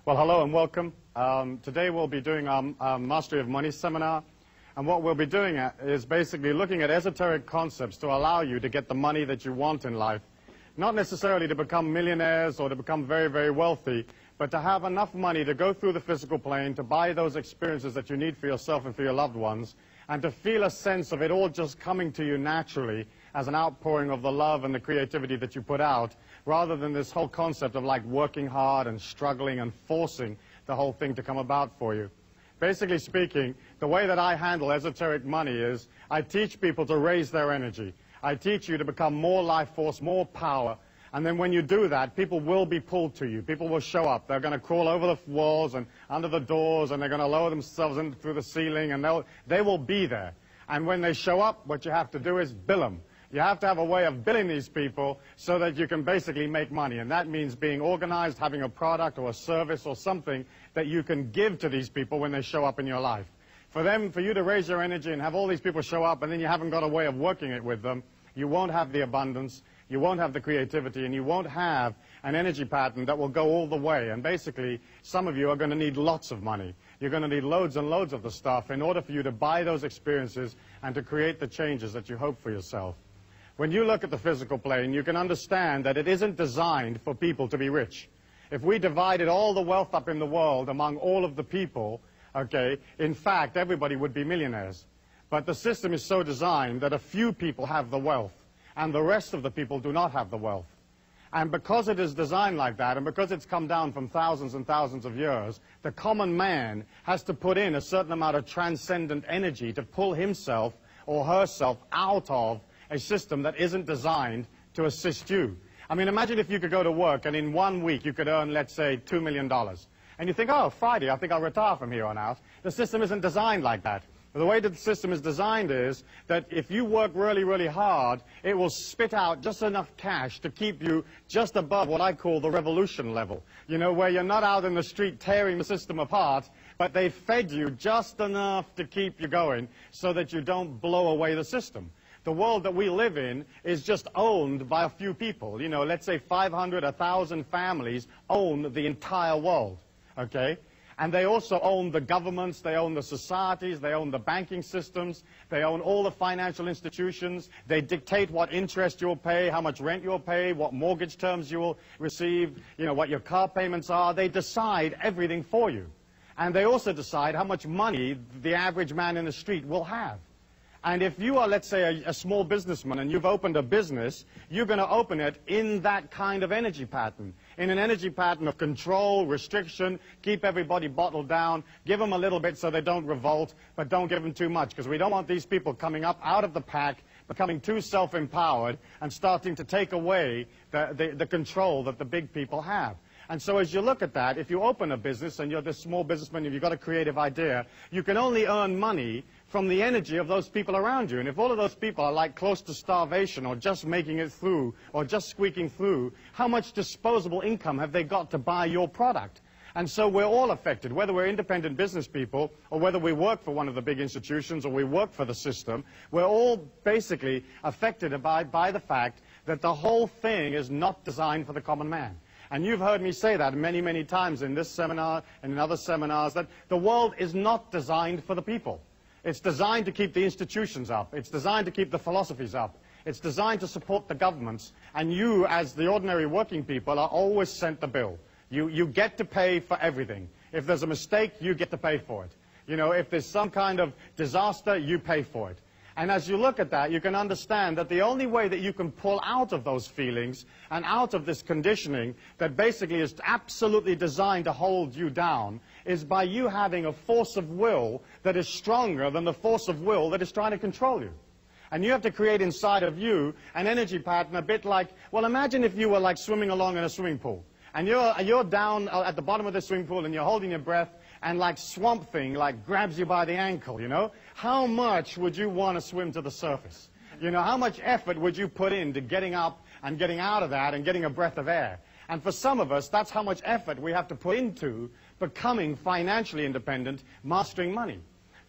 Well, hello and welcome. Today we'll be doing our Mastery of Money seminar. And what we'll be doing is basically looking at esoteric concepts to allow you to get the money that you want in life. Not necessarily to become millionaires or to become very, very wealthy, but to have enough money to go through the physical plane, to buy those experiences that you need for yourself and for your loved ones, and to feel a sense of it all just coming to you naturally as an outpouring of the love and the creativity that you put out, rather than this whole concept of like working hard and struggling and forcing the whole thing to come about for you. Basically speaking, the way that I handle esoteric money is I teach people to raise their energy. I teach you to become more life force, more power. And then when you do that, people will be pulled to you. People will show up. They're going to crawl over the walls and under the doors, and they're going to lower themselves in through the ceiling, and they will be there. And when they show up, what you have to do is bill them. You have to have a way of billing these people so that you can basically make money. And that means being organized, having a product or a service or something that you can give to these people when they show up in your life. For you to raise your energy and have all these people show up and then you haven't got a way of working it with them, you won't have the abundance, you won't have the creativity, and you won't have an energy pattern that will go all the way. And basically, some of you are going to need lots of money. You're going to need loads and loads of the stuff in order for you to buy those experiences and to create the changes that you hope for yourself. When you look at the physical plane, you can understand that it isn't designed for people to be rich. If we divided all the wealth up in the world among all of the people, okay, in fact, everybody would be millionaires. But the system is so designed that a few people have the wealth, and the rest of the people do not have the wealth. And because it is designed like that, and because it's come down from thousands and thousands of years, the common man has to put in a certain amount of transcendent energy to pull himself or herself out of a system that isn't designed to assist you. I mean, imagine if you could go to work and in 1 week you could earn, let's say, $2 million. And you think, oh, Friday, I think I'll retire from here on out. The system isn't designed like that. The way that the system is designed is that if you work really, really hard, it will spit out just enough cash to keep you just above what I call the revolution level. You know, where you're not out in the street tearing the system apart, but they fed you just enough to keep you going so that you don't blow away the system. The world that we live in is just owned by a few people. You know, let's say 500, 1,000 families own the entire world, okay? And they also own the governments, they own the societies, they own the banking systems, they own all the financial institutions, they dictate what interest you'll pay, how much rent you'll pay, what mortgage terms you will receive, you know, what your car payments are. They decide everything for you. And they also decide how much money the average man in the street will have. And if you are, let's say, a small businessman and you've opened a business, you're going to open it in that kind of energy pattern, in an energy pattern of control, restriction, keep everybody bottled down, give them a little bit so they don't revolt, but don't give them too much, because we don't want these people coming up out of the pack, becoming too self-empowered, and starting to take away the control that the big people have. And so as you look at that, if you open a business and you're this small businessman and you've got a creative idea, you can only earn money from the energy of those people around you. And if all of those people are like close to starvation or just making it through or just squeaking through, how much disposable income have they got to buy your product? And so we're all affected, whether we're independent business people or whether we work for one of the big institutions or we work for the system, we're all basically affected by the fact that the whole thing is not designed for the common man. And you've heard me say that many, many times in this seminar and in other seminars, that the world is not designed for the people. It's designed to keep the institutions up. It's designed to keep the philosophies up. It's designed to support the governments. And you, as the ordinary working people, are always sent the bill. You get to pay for everything. If there's a mistake, you get to pay for it. You know, if there's some kind of disaster, you pay for it. And as you look at that, you can understand that the only way that you can pull out of those feelings and out of this conditioning that basically is absolutely designed to hold you down is by you having a force of will that is stronger than the force of will that is trying to control you. And you have to create inside of you an energy pattern a bit like, well, imagine if you were like swimming along in a swimming pool. And you're down at the bottom of the swimming pool and you're holding your breath, and like Swamp Thing like grabs you by the ankle, you know? How much would you want to swim to the surface? You know, how much effort would you put into getting up and getting out of that and getting a breath of air? And for some of us, that's how much effort we have to put into becoming financially independent, mastering money.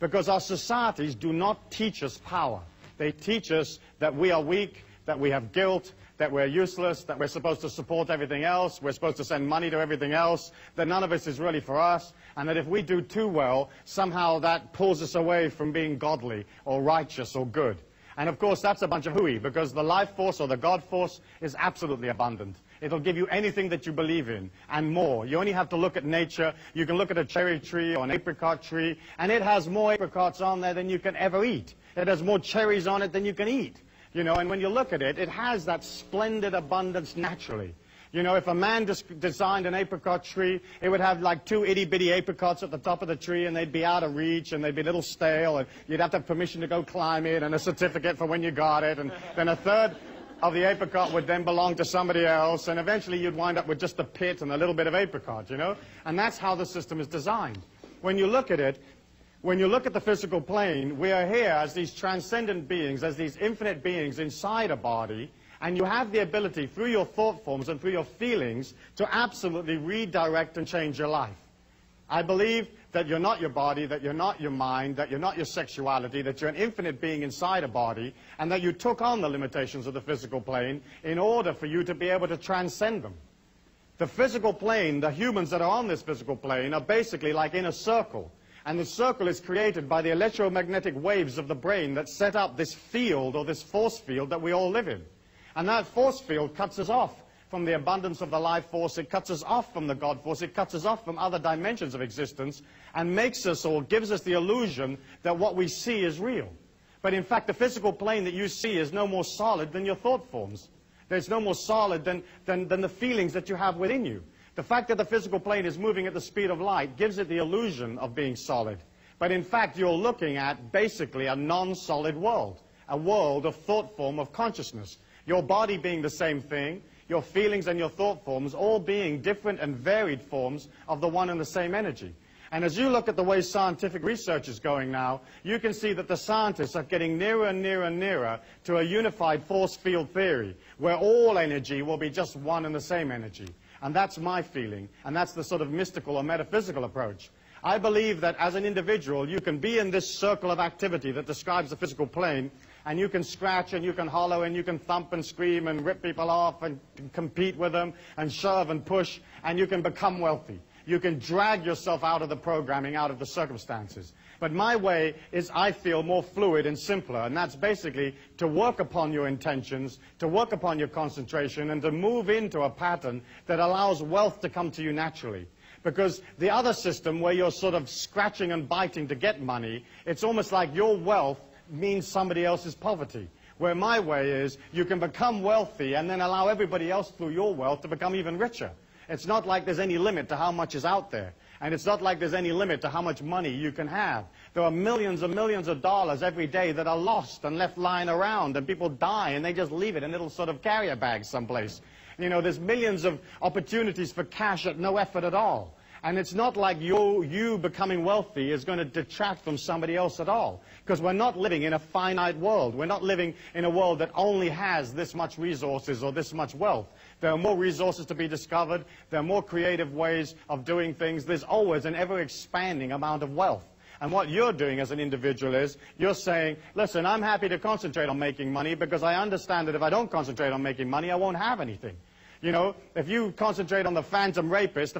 Because our societies do not teach us power. They teach us that we are weak, that we have guilt, that we're useless, that we're supposed to support everything else, we're supposed to send money to everything else, that none of this is really for us, and that if we do too well, somehow that pulls us away from being godly or righteous or good. And of course, that's a bunch of hooey, because the life force or the God force is absolutely abundant. It'll give you anything that you believe in, and more. You only have to look at nature. You can look at a cherry tree or an apricot tree, and it has more apricots on there than you can ever eat. It has more cherries on it than you can eat. You know, and when you look at it, it has that splendid abundance naturally. You know, if a man designed an apricot tree, it would have like 2 itty-bitty apricots at the top of the tree, and they'd be out of reach, and they'd be a little stale, and you'd have to have permission to go climb it, and a certificate for when you got it, and then a third of the apricot would then belong to somebody else, and eventually you'd wind up with just a pit and a little bit of apricot, you know? And that's how the system is designed. When you look at it, when you look at the physical plane, we are here as these transcendent beings, as these infinite beings inside a body, and you have the ability, through your thought forms and through your feelings, to absolutely redirect and change your life. I believe that you're not your body, that you're not your mind, that you're not your sexuality, that you're an infinite being inside a body, and that you took on the limitations of the physical plane in order for you to be able to transcend them. The physical plane, the humans that are on this physical plane, are basically like in a circle. And the circle is created by the electromagnetic waves of the brain that set up this field, or this force field, that we all live in. And that force field cuts us off from the abundance of the life force. It cuts us off from the God force. It cuts us off from other dimensions of existence and makes us, or gives us the illusion that what we see is real. But in fact, the physical plane that you see is no more solid than your thought forms. There's no more solid than the feelings that you have within you. The fact that the physical plane is moving at the speed of light gives it the illusion of being solid. But in fact, you're looking at basically a non-solid world, a world of thought form, of consciousness. Your body being the same thing, your feelings and your thought forms all being different and varied forms of the one and the same energy. And as you look at the way scientific research is going now, you can see that the scientists are getting nearer and nearer and nearer to a unified force field theory, where all energy will be just one and the same energy. And that's my feeling, and that's the sort of mystical or metaphysical approach. I believe that as an individual, you can be in this circle of activity that describes the physical plane, and you can scratch and you can hollow and you can thump and scream and rip people off and compete with them and shove and push, and you can become wealthy. You can drag yourself out of the programming, out of the circumstances. But my way is, I feel, more fluid and simpler, and that's basically to work upon your intentions, to work upon your concentration, and to move into a pattern that allows wealth to come to you naturally. Because the other system, where you're sort of scratching and biting to get money, it's almost like your wealth means somebody else's poverty. Where my way is, you can become wealthy and then allow everybody else through your wealth to become even richer. It's not like there's any limit to how much is out there. And it's not like there's any limit to how much money you can have. There are millions and millions of dollars every day that are lost and left lying around, and people die and they just leave it in little sort of carrier bags someplace. You know, there's millions of opportunities for cash at no effort at all. And it's not like you becoming wealthy is going to detract from somebody else at all. Because we're not living in a finite world. We're not living in a world that only has this much resources or this much wealth. There are more resources to be discovered. There are more creative ways of doing things. There's always an ever-expanding amount of wealth. And what you're doing as an individual is, you're saying, listen, I'm happy to concentrate on making money because I understand that if I don't concentrate on making money, I won't have anything. You know, if you concentrate on the phantom rapist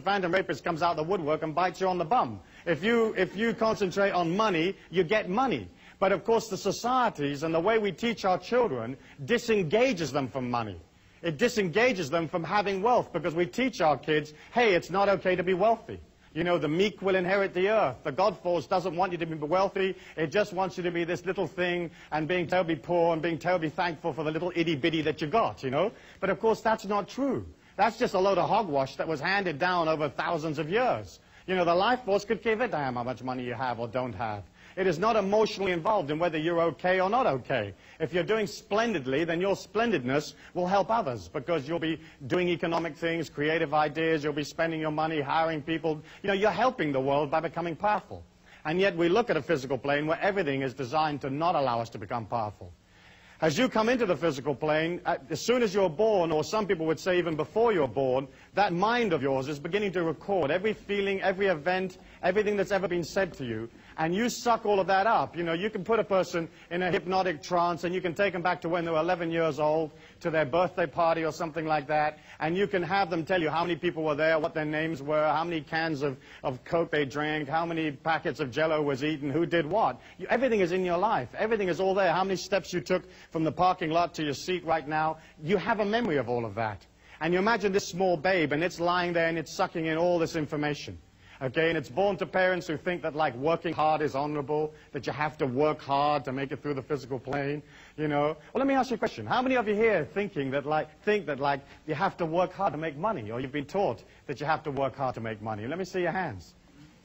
comes out of the woodwork and bites you on the bum. If you concentrate on money, you get money. But of course the societies and the way we teach our children disengages them from money. It disengages them from having wealth, because we teach our kids, hey, it's not okay to be wealthy. You know, the meek will inherit the earth. The God force doesn't want you to be wealthy. It just wants you to be this little thing and being terribly poor and being terribly thankful for the little itty-bitty that you got, you know. But of course that's not true. That's just a load of hogwash that was handed down over thousands of years. You know, the life force could give a damn how much money you have or don't have. It is not emotionally involved in whether you're okay or not okay. If you're doing splendidly, then your splendidness will help others, because you'll be doing economic things, creative ideas, you'll be spending your money, hiring people. You know, you're helping the world by becoming powerful. And yet we look at a physical plane where everything is designed to not allow us to become powerful. As you come into the physical plane, as soon as you're born, or some people would say even before you're born, That mind of yours is beginning to record every feeling, every event, everything that's ever been said to you, and you suck all of that up. You know, you can put a person in a hypnotic trance, and you can take them back to when they were 11 years old, to their birthday party or something like that, and you can have them tell you how many people were there, what their names were, how many cans of Coke they drank, how many packets of Jell-O was eaten, who did what. Everything is in your life. Everything is all there. How many steps you took from the parking lot to your seat right now. You have a memory of all of that. And you imagine this small babe, and it's lying there, and it's sucking in all this information. Okay, and it's born to parents who think that, like, working hard is honorable, that you have to work hard to make it through the physical plane, you know. Well, let me ask you a question. How many of you here think that you have to work hard to make money, or you've been taught that you have to work hard to make money? Let me see your hands.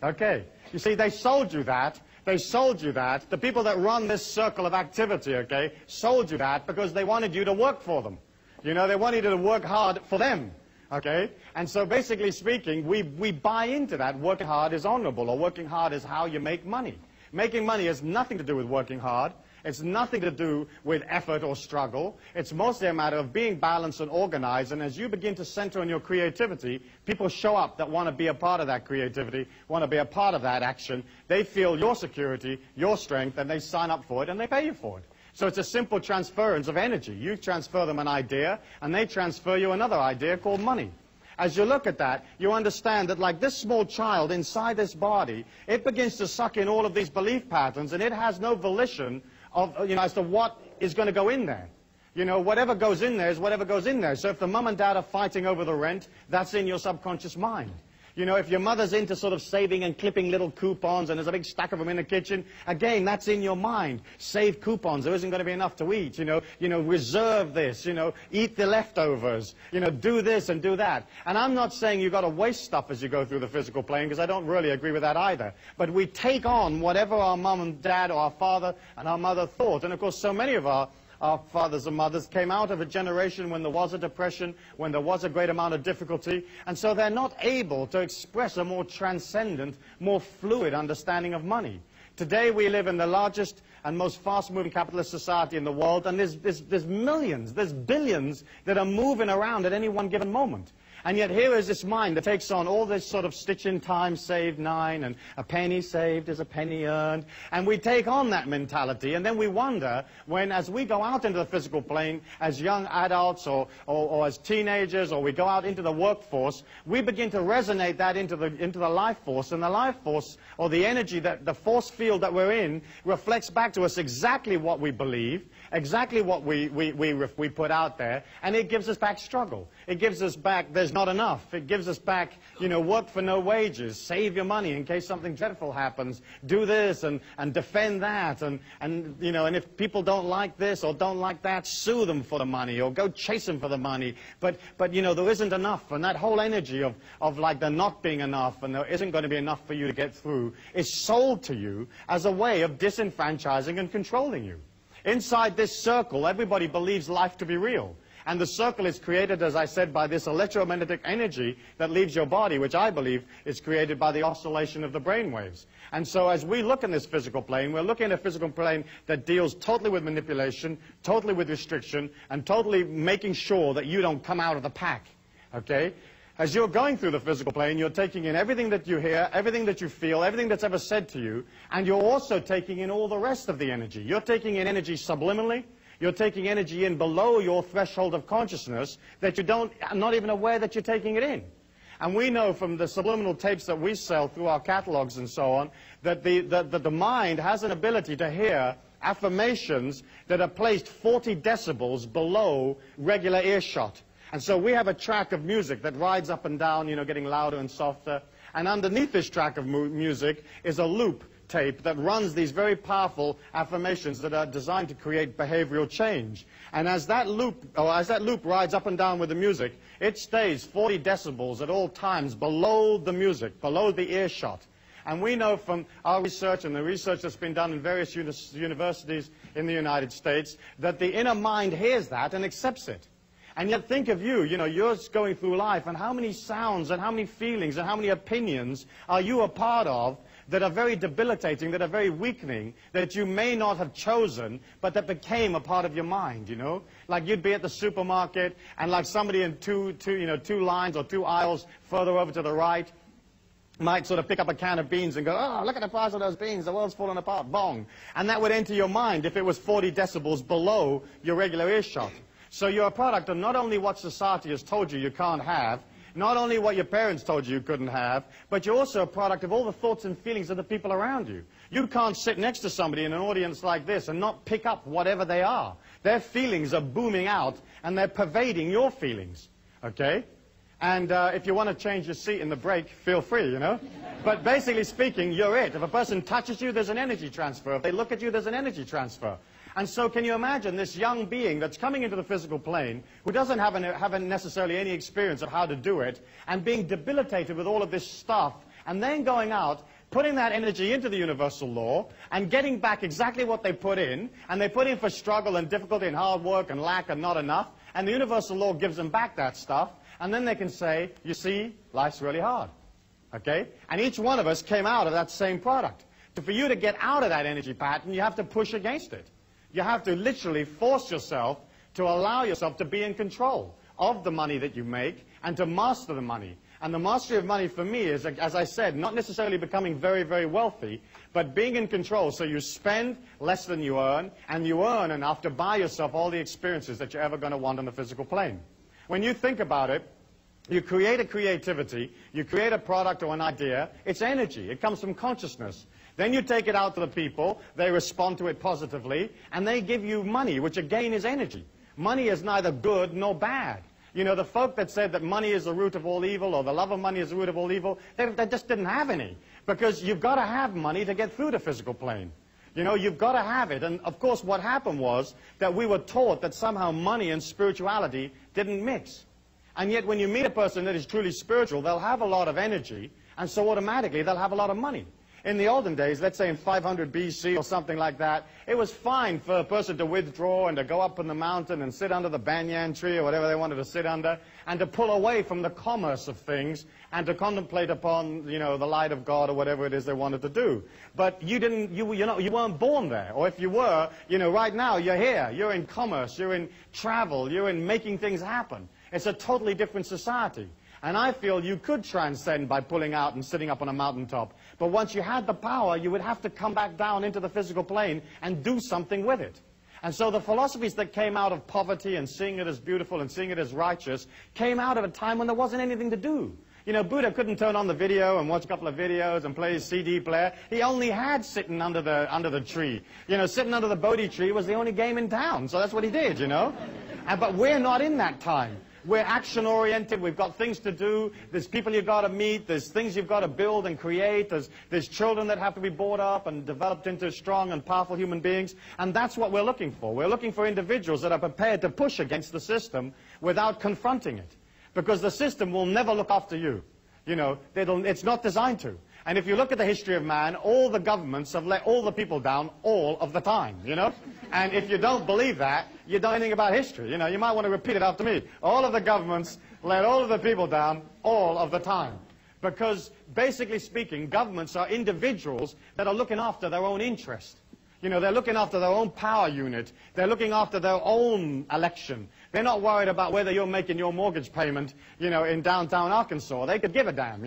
Okay. You see, they sold you that. They sold you that. The people that run this circle of activity, okay, sold you that because they wanted you to work for them. You know, they wanted you to work hard for them. Okay? And so basically speaking, we buy into that working hard is honorable, or working hard is how you make money. Making money has nothing to do with working hard. It's nothing to do with effort or struggle. It's mostly a matter of being balanced and organized, and as you begin to center on your creativity, people show up that want to be a part of that creativity, want to be a part of that action. They feel your security, your strength, and they sign up for it, and they pay you for it. So it's a simple transference of energy. You transfer them an idea, and they transfer you another idea called money. As you look at that, you understand that, like this small child inside this body, it begins to suck in all of these belief patterns, and it has no volition of, you know, as to what is going to go in there. You know, whatever goes in there is whatever goes in there. So if the mum and dad are fighting over the rent, that's in your subconscious mind. You know, if your mother's into sort of saving and clipping little coupons and there's a big stack of them in the kitchen, again, that's in your mind. Save coupons. There isn't going to be enough to eat. You know, reserve this. You know, eat the leftovers. You know, do this and do that. And I'm not saying you've got to waste stuff as you go through the physical plane, because I don't really agree with that either. But we take on whatever our mum and dad or our father and our mother thought. And of course, so many of our fathers and mothers came out of a generation when there was a depression, when there was a great amount of difficulty, and so they're not able to express a more transcendent, more fluid understanding of money. Today we live in the largest and most fast-moving capitalist society in the world, and there's millions, there's billions that are moving around at any one given moment. And yet here is this mind that takes on all this sort of stitch in time, saved 9, and a penny saved is a penny earned. And we take on that mentality, and then we wonder when, as we go out into the physical plane, as young adults or as teenagers, or we go out into the workforce, we begin to resonate that into the life force, and the life force, or the energy, that the force field that we're in, reflects back to us exactly what we believe, exactly what we put out there, and it gives us back struggle. It gives us back, there's not enough. It gives us back, you know, work for no wages, save your money in case something dreadful happens, do this and defend that, and you know, and if people don't like this or don't like that, sue them for the money or go chase them for the money. But you know, there isn't enough, and that whole energy of like there not being enough and there isn't going to be enough for you to get through is sold to you as a way of disenfranchising and controlling you. Inside this circle, everybody believes life to be real. And the circle is created, as I said, by this electromagnetic energy that leaves your body, which I believe is created by the oscillation of the brain waves. And so as we look in this physical plane, we're looking at a physical plane that deals totally with manipulation, totally with restriction, and totally making sure that you don't come out of the pack. Okay? As you're going through the physical plane, you're taking in everything that you hear, everything that you feel, everything that's ever said to you, and you're also taking in all the rest of the energy. You're taking in energy subliminally. You're taking energy in below your threshold of consciousness that you are not even aware that you're taking it in. And we know from the subliminal tapes that we sell through our catalogs and so on, that the mind has an ability to hear affirmations that are placed 40 decibels below regular earshot. And so we have a track of music that rides up and down, you know, getting louder and softer. And underneath this track of music is a loop tape that runs these very powerful affirmations that are designed to create behavioral change. And as that loop rides up and down with the music, it stays 40 decibels at all times below the music, below the earshot. And we know from our research and the research that's been done in various universities in the United States that the inner mind hears that and accepts it. And yet think of you, you're going through life, and how many sounds and how many feelings and how many opinions are you a part of that are very debilitating, that are very weakening, that you may not have chosen, but that became a part of your mind, Like you'd be at the supermarket, and like somebody in two lines or two aisles further over to the right might sort of pick up a can of beans and go, oh, look at the price of those beans, the world's falling apart, bong. And that would enter your mind if it was 40 decibels below your regular earshot. So you're a product of not only what society has told you can't have, not only what your parents told you couldn't have, but you're also a product of all the thoughts and feelings of the people around you. You can't sit next to somebody in an audience like this and not pick up whatever they are. Their feelings are booming out, and they're pervading your feelings, okay? And if you want to change your seat in the break, feel free, But basically speaking, you're it. If a person touches you, there's an energy transfer. If they look at you, there's an energy transfer. And so can you imagine this young being that's coming into the physical plane, who doesn't have necessarily any experience of how to do it, and being debilitated with all of this stuff, and then going out, putting that energy into the universal law, and getting back exactly what they put in, and they put in for struggle and difficulty and hard work and lack and not enough, and the universal law gives them back that stuff, and then they can say, you see, life's really hard, okay? And each one of us came out of that same product. So for you to get out of that energy pattern, you have to push against it. You have to literally force yourself to allow yourself to be in control of the money that you make and to master the money. And the mastery of money for me is, as I said, not necessarily becoming very, very wealthy, but being in control so you spend less than you earn, and you earn enough to buy yourself all the experiences that you're ever going to want on the physical plane. When you think about it, you create a creativity, you create a product or an idea, it's energy, it comes from consciousness. Then you take it out to the people, they respond to it positively, and they give you money, which again is energy. Money is neither good nor bad. The folk that said that money is the root of all evil, or the love of money is the root of all evil, they just didn't have any. Because you've got to have money to get through the physical plane. You've got to have it. And of course what happened was that we were taught that somehow money and spirituality didn't mix. And yet when you meet a person that is truly spiritual, they'll have a lot of energy, and so automatically they'll have a lot of money. In the olden days, let's say in 500 BC or something like that, it was fine for a person to withdraw and to go up in the mountain and sit under the banyan tree or whatever they wanted to sit under, and to pull away from the commerce of things and to contemplate upon, the light of God or whatever it is they wanted to do. But you weren't born there. Or if you were, right now you're here. You're in commerce, you're in travel, you're in making things happen. It's a totally different society. And I feel you could transcend by pulling out and sitting up on a mountaintop. But once you had the power, you would have to come back down into the physical plane and do something with it. And so the philosophies that came out of poverty and seeing it as beautiful and seeing it as righteous came out of a time when there wasn't anything to do. Buddha couldn't turn on the video and watch a couple of videos and play his CD player. He only had sitting under the tree. Sitting under the Bodhi tree was the only game in town. So that's what he did, But we're not in that time. We're action-oriented, we've got things to do, there's people you've got to meet, there's things you've got to build and create, there's children that have to be brought up and developed into strong and powerful human beings, and that's what we're looking for. We're looking for individuals that are prepared to push against the system without confronting it. Because the system will never look after you. It's not designed to. And if you look at the history of man, all the governments have let all the people down all of the time, And if you don't believe that, you don't know anything about history. You might want to repeat it after me. All of the governments let all of the people down all of the time. Because basically speaking, governments are individuals that are looking after their own interest. They're looking after their own power unit. They're looking after their own election. They're not worried about whether you're making your mortgage payment, in downtown Arkansas. They could give a damn,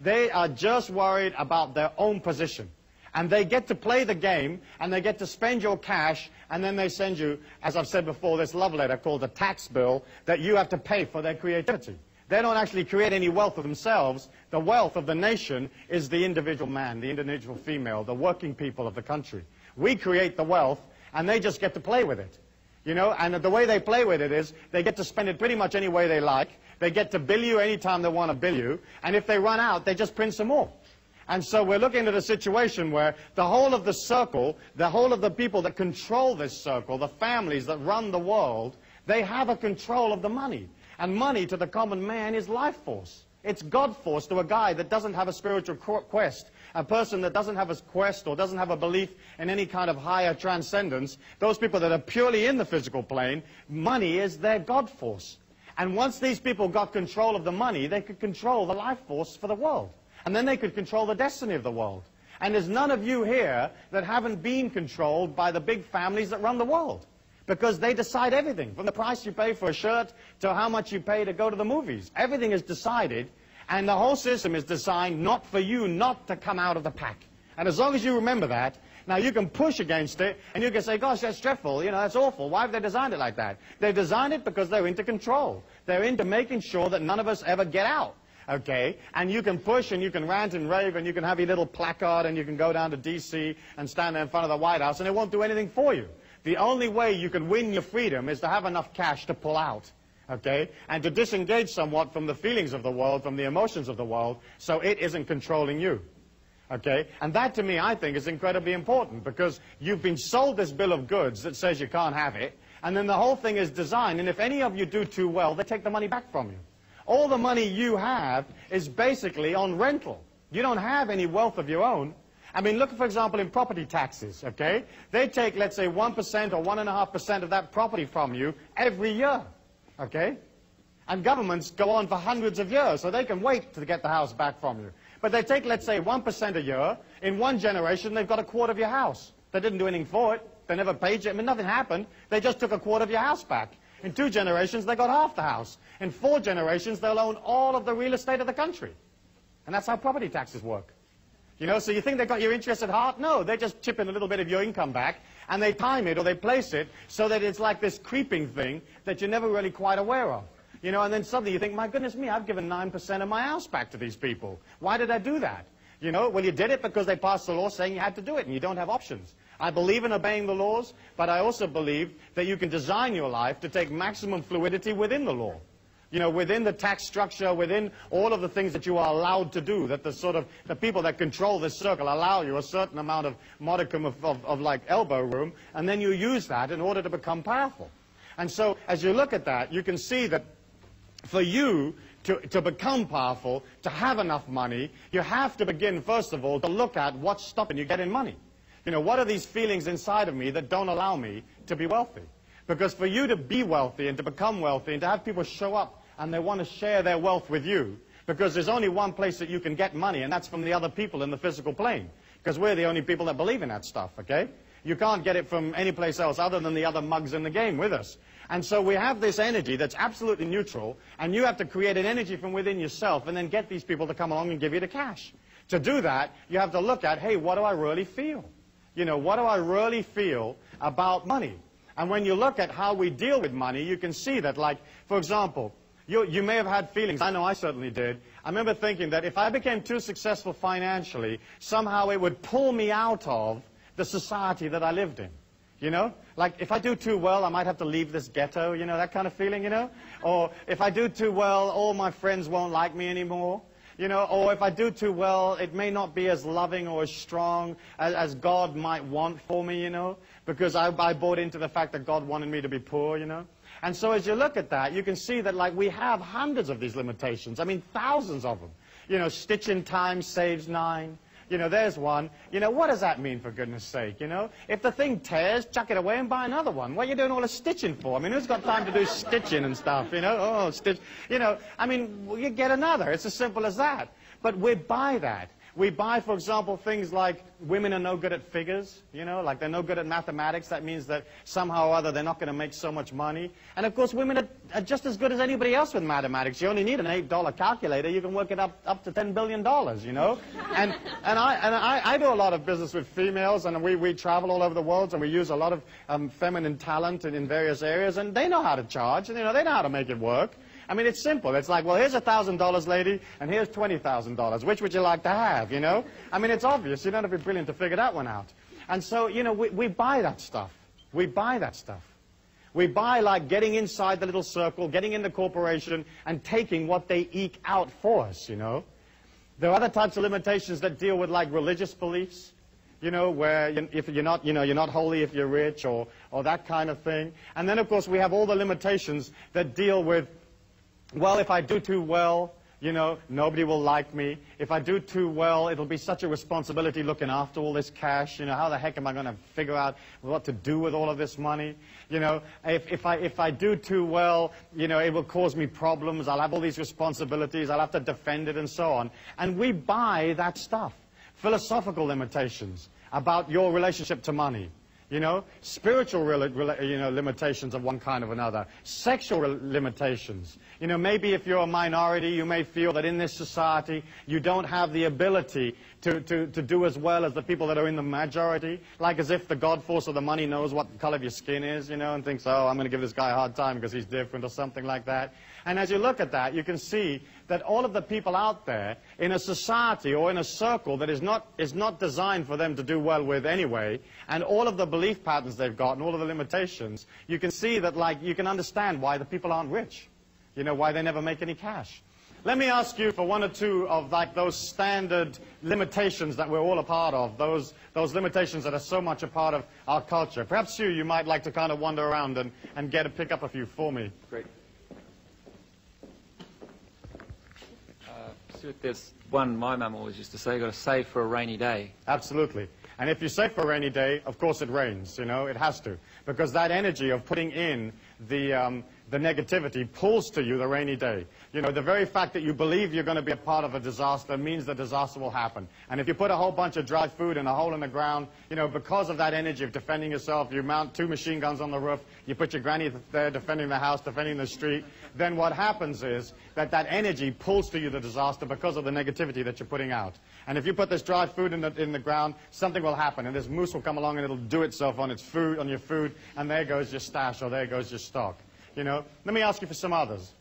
They are just worried about their own position. And they get to play the game, and they get to spend your cash, and then they send you, as I've said before, this love letter called a tax bill that you have to pay for their creativity. They don't actually create any wealth for themselves. The wealth of the nation is the individual man, the individual female, the working people of the country. We create the wealth, and they just get to play with it. And the way they play with it is they get to spend it pretty much any way they like. They get to bill you anytime they want to bill you. And if they run out, they just print some more. And so we're looking at a situation where the whole of the circle, the whole of the people that control this circle, the families that run the world, they have a control of the money. And money to the common man is life force. It's God force to a guy that doesn't have a spiritual quest. A person that doesn't have a quest or doesn't have a belief in any kind of higher transcendence, those people that are purely in the physical plane, money is their God force. And once these people got control of the money, they could control the life force for the world. And then they could control the destiny of the world. And there's none of you here that haven't been controlled by the big families that run the world. Because they decide everything, from the price you pay for a shirt to how much you pay to go to the movies. Everything is decided, and the whole system is designed not for you not to come out of the pack. And as long as you remember that, now you can push against it, and you can say, gosh, that's dreadful, you know, that's awful. Why have they designed it like that? They designed it because they're into control. They're into making sure that none of us ever get out. Okay, and you can push and you can rant and rave and you can have your little placard and you can go down to D.C. and stand there in front of the White House and it won't do anything for you. The only way you can win your freedom is to have enough cash to pull out, okay, and to disengage somewhat from the feelings of the world, from the emotions of the world, so it isn't controlling you. Okay, and that to me I think is incredibly important because you've been sold this bill of goods that says you can't have it, and then the whole thing is designed, and if any of you do too well, they take the money back from you. All the money you have is basically on rental. You don't have any wealth of your own. I mean, look, for example, in property taxes, okay? They take, let's say, 1% or 1.5% of that property from you every year, okay? And governments go on for hundreds of years, so they can wait to get the house back from you. But they take, let's say, 1% a year. In one generation, they've got a quarter of your house. They didn't do anything for it. They never paid you. I mean, nothing happened. They just took a quarter of your house back. In 2 generations, they got half the house. In 4 generations, they'll own all of the real estate of the country. And that's how property taxes work. You know, so you think they've got your interest at heart? No, they just chip in a little bit of your income back, and they time it or they place it so that it's like this creeping thing that you're never really quite aware of. You know, and then suddenly you think, my goodness me, I've given 9% of my house back to these people. Why did I do that? You know, well, you did it because they passed the law saying you had to do it, and you don't have options. I believe in obeying the laws, but I also believe that you can design your life to take maximum fluidity within the law. You know, within the tax structure, within all of the things that you are allowed to do, that the people that control this circle allow you a certain amount of modicum of like elbow room, and then you use that in order to become powerful. And so, as you look at that, you can see that for you to become powerful, to have enough money, you have to begin, first of all, to look at what's stopping you getting money. You know, what are these feelings inside of me that don't allow me to be wealthy? Because for you to be wealthy and to become wealthy and to have people show up and they want to share their wealth with you, because there's only one place that you can get money, and that's from the other people in the physical plane. Because we're the only people that believe in that stuff, okay? You can't get it from any place else other than the other mugs in the game with us. And so we have this energy that's absolutely neutral, and you have to create an energy from within yourself and then get these people to come along and give you the cash. To do that, you have to look at, hey, what do I really feel? You know, what do I really feel about money? And when you look at how we deal with money, you can see that, like, for example, you may have had feelings. I know I certainly did. I remember thinking that if I became too successful financially, somehow it would pull me out of the society that I lived in. You know? Like, if I do too well, I might have to leave this ghetto, you know, that kind of feeling, you know? Or if I do too well, all my friends won't like me anymore. You know, or if I do too well, it may not be as loving or as strong as God might want for me, you know, because I bought into the fact that God wanted me to be poor, you know. And so as you look at that, you can see that, like, we have hundreds of these limitations. I mean, thousands of them. You know, stitch in time saves 9. You know, there's one. You know, what does that mean, for goodness sake, you know? If the thing tears, chuck it away and buy another one. What are you doing all the stitching for? I mean, who's got time to do stitching and stuff, you know? Oh, stitch. You know, I mean, you get another. It's as simple as that. But we buy that. We buy, for example, things like women are no good at figures, you know, like they're no good at mathematics. That means that somehow or other they're not going to make so much money. And, of course, women are just as good as anybody else with mathematics. You only need an $8 calculator. You can work it up to $10 billion, you know. And I do a lot of business with females, and we travel all over the world, and we use a lot of feminine talent in various areas, and they know how to charge, and, you know, they know how to make it work. I mean, it's simple. It's like, well, here's $1,000, lady, and here's $20,000. Which would you like to have, you know? I mean, it's obvious. You don't have to be brilliant to figure that one out. And so, you know, we buy that stuff. We buy that stuff. We buy, like, getting inside the little circle, getting in the corporation, and taking what they eke out for us, you know? There are other types of limitations that deal with, like, religious beliefs, you know, where if you're not, you know, you're not holy if you're rich, or that kind of thing. And then, of course, we have all the limitations that deal with, well, if I do too well, You know, nobody will like me. If I do too well, it'll be such a responsibility looking after all this cash. You know, how the heck am I going to figure out what to do with all of this money? You know, if I do too well, you know, it will cause me problems. I'll have all these responsibilities. I'll have to defend it and so on. And we buy that stuff. Philosophical limitations about your relationship to money. You know, spiritual limitations of one kind or another, sexual limitations. You know, maybe if you're a minority, you may feel that in this society you don't have the ability to do as well as the people that are in the majority, like as if the God force of the money knows what the color of your skin is, you know, and thinks, oh, I'm going to give this guy a hard time because he's different or something like that. And as you look at that, you can see that all of the people out there in a society or in a circle that is not designed for them to do well with anyway, and all of the belief patterns they've got and all of the limitations, you can see that, like, you can understand why the people aren't rich. You know, why they never make any cash. Let me ask you for one or two of, like, those standard limitations that we're all a part of, those limitations that are so much a part of our culture. Perhaps you might like to kind of wander around and pick up a few for me. Great. There's one my mum always used to say, you've got to save for a rainy day. Absolutely. And if you save for a rainy day, of course it rains, you know, it has to. Because that energy of putting in the negativity pulls to you the rainy day. You know, the very fact that you believe you're going to be a part of a disaster means the disaster will happen. And if you put a whole bunch of dry food in a hole in the ground, you know, because of that energy of defending yourself, you mount 2 machine guns on the roof, you put your granny there defending the house, defending the street, then what happens is that energy pulls to you the disaster because of the negativity that you're putting out. And if you put this dry food in the ground, something will happen, and this moose will come along and it'll do itself on your food, and there goes your stash, or there goes your stock. You know, let me ask you for some others.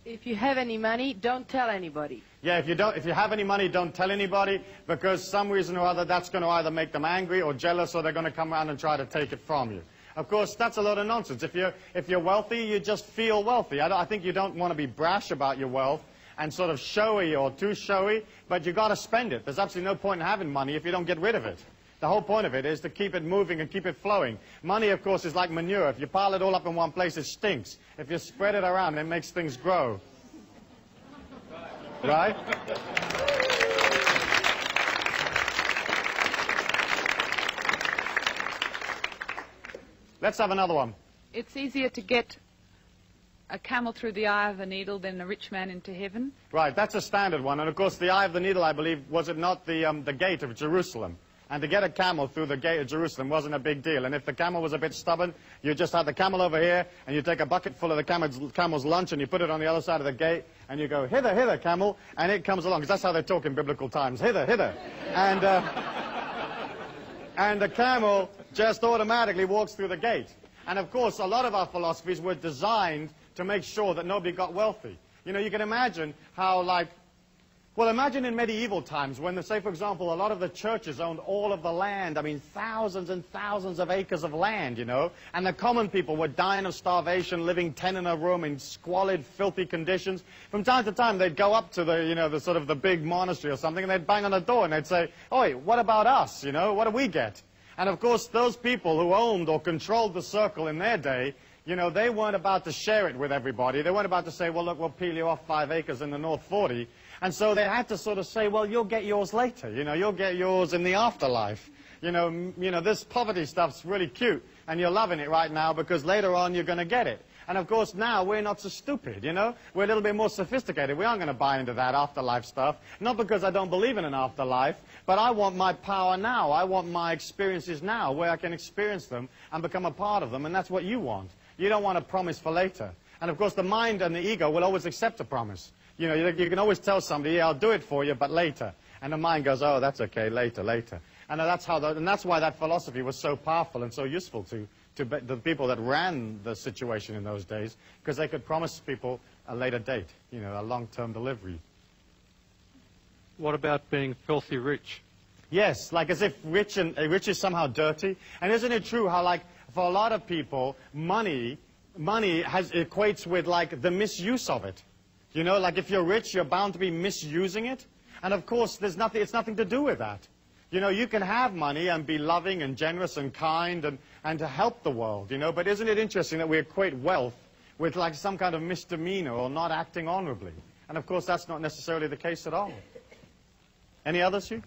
If you have any money, don't tell anybody. Yeah, if you have any money, don't tell anybody, because some reason or other that's going to either make them angry or jealous, or they're going to come around and try to take it from you. Of course, that's a load of nonsense. If you're wealthy, you just feel wealthy. I think you don't want to be brash about your wealth and sort of showy or too showy, but you've got to spend it. There's absolutely no point in having money if you don't get rid of it. The whole point of it is to keep it moving and keep it flowing. Money, of course, is like manure. If you pile it all up in one place, it stinks. If you spread it around, it makes things grow. Right? Let's have another one. It's easier to get a camel through the eye of a needle than a rich man into heaven. Right, that's a standard one. And, of course, the eye of the needle, I believe, was it not the gate of Jerusalem? And to get a camel through the gate of Jerusalem wasn't a big deal. And if the camel was a bit stubborn, you just had the camel over here, and you take a bucket full of the camel's lunch, and you put it on the other side of the gate, and you go, hither, hither, camel, and it comes along. Because that's how they talk in biblical times, hither, hither. And the camel just automatically walks through the gate. And, of course, a lot of our philosophies were designed to make sure that nobody got wealthy. You know, you can imagine how, like, well, imagine in medieval times when, say, for example, a lot of the churches owned all of the land. I mean, thousands and thousands of acres of land, you know. And the common people were dying of starvation, living 10 in a room in squalid, filthy conditions. From time to time, they'd go up to the sort of the big monastery or something, and they'd bang on the door, and they'd say, oi, what about us, you know? What do we get? And, of course, those people who owned or controlled the circle in their day, you know, they weren't about to share it with everybody. They weren't about to say, well, look, we'll peel you off 5 acres in the North 40. And so they had to sort of say, well, you'll get yours later. You know, you'll get yours in the afterlife. You know, this poverty stuff's really cute, and you're loving it right now because later on you're going to get it. And, of course, now we're not so stupid, you know. We're a little bit more sophisticated. We aren't going to buy into that afterlife stuff. Not because I don't believe in an afterlife, but I want my power now. I want my experiences now where I can experience them and become a part of them, and that's what you want. You don't want a promise for later. And, of course, the mind and the ego will always accept a promise. You know, you can always tell somebody, yeah, I'll do it for you, but later. And the mind goes, oh, that's okay, later, later. And that's why that philosophy was so powerful and so useful to the people that ran the situation in those days, because they could promise people a later date, you know, a long-term delivery. What about being filthy rich? Yes, like as if rich is somehow dirty. And isn't it true how, like, for a lot of people, money equates with, like, the misuse of it. You know, like if you're rich, you're bound to be misusing it. And of course, it's nothing to do with that. You know, you can have money and be loving and generous and kind and to help the world, you know. But isn't it interesting that we equate wealth with like some kind of misdemeanor or not acting honorably. And of course, that's not necessarily the case at all. Any others, Hugh?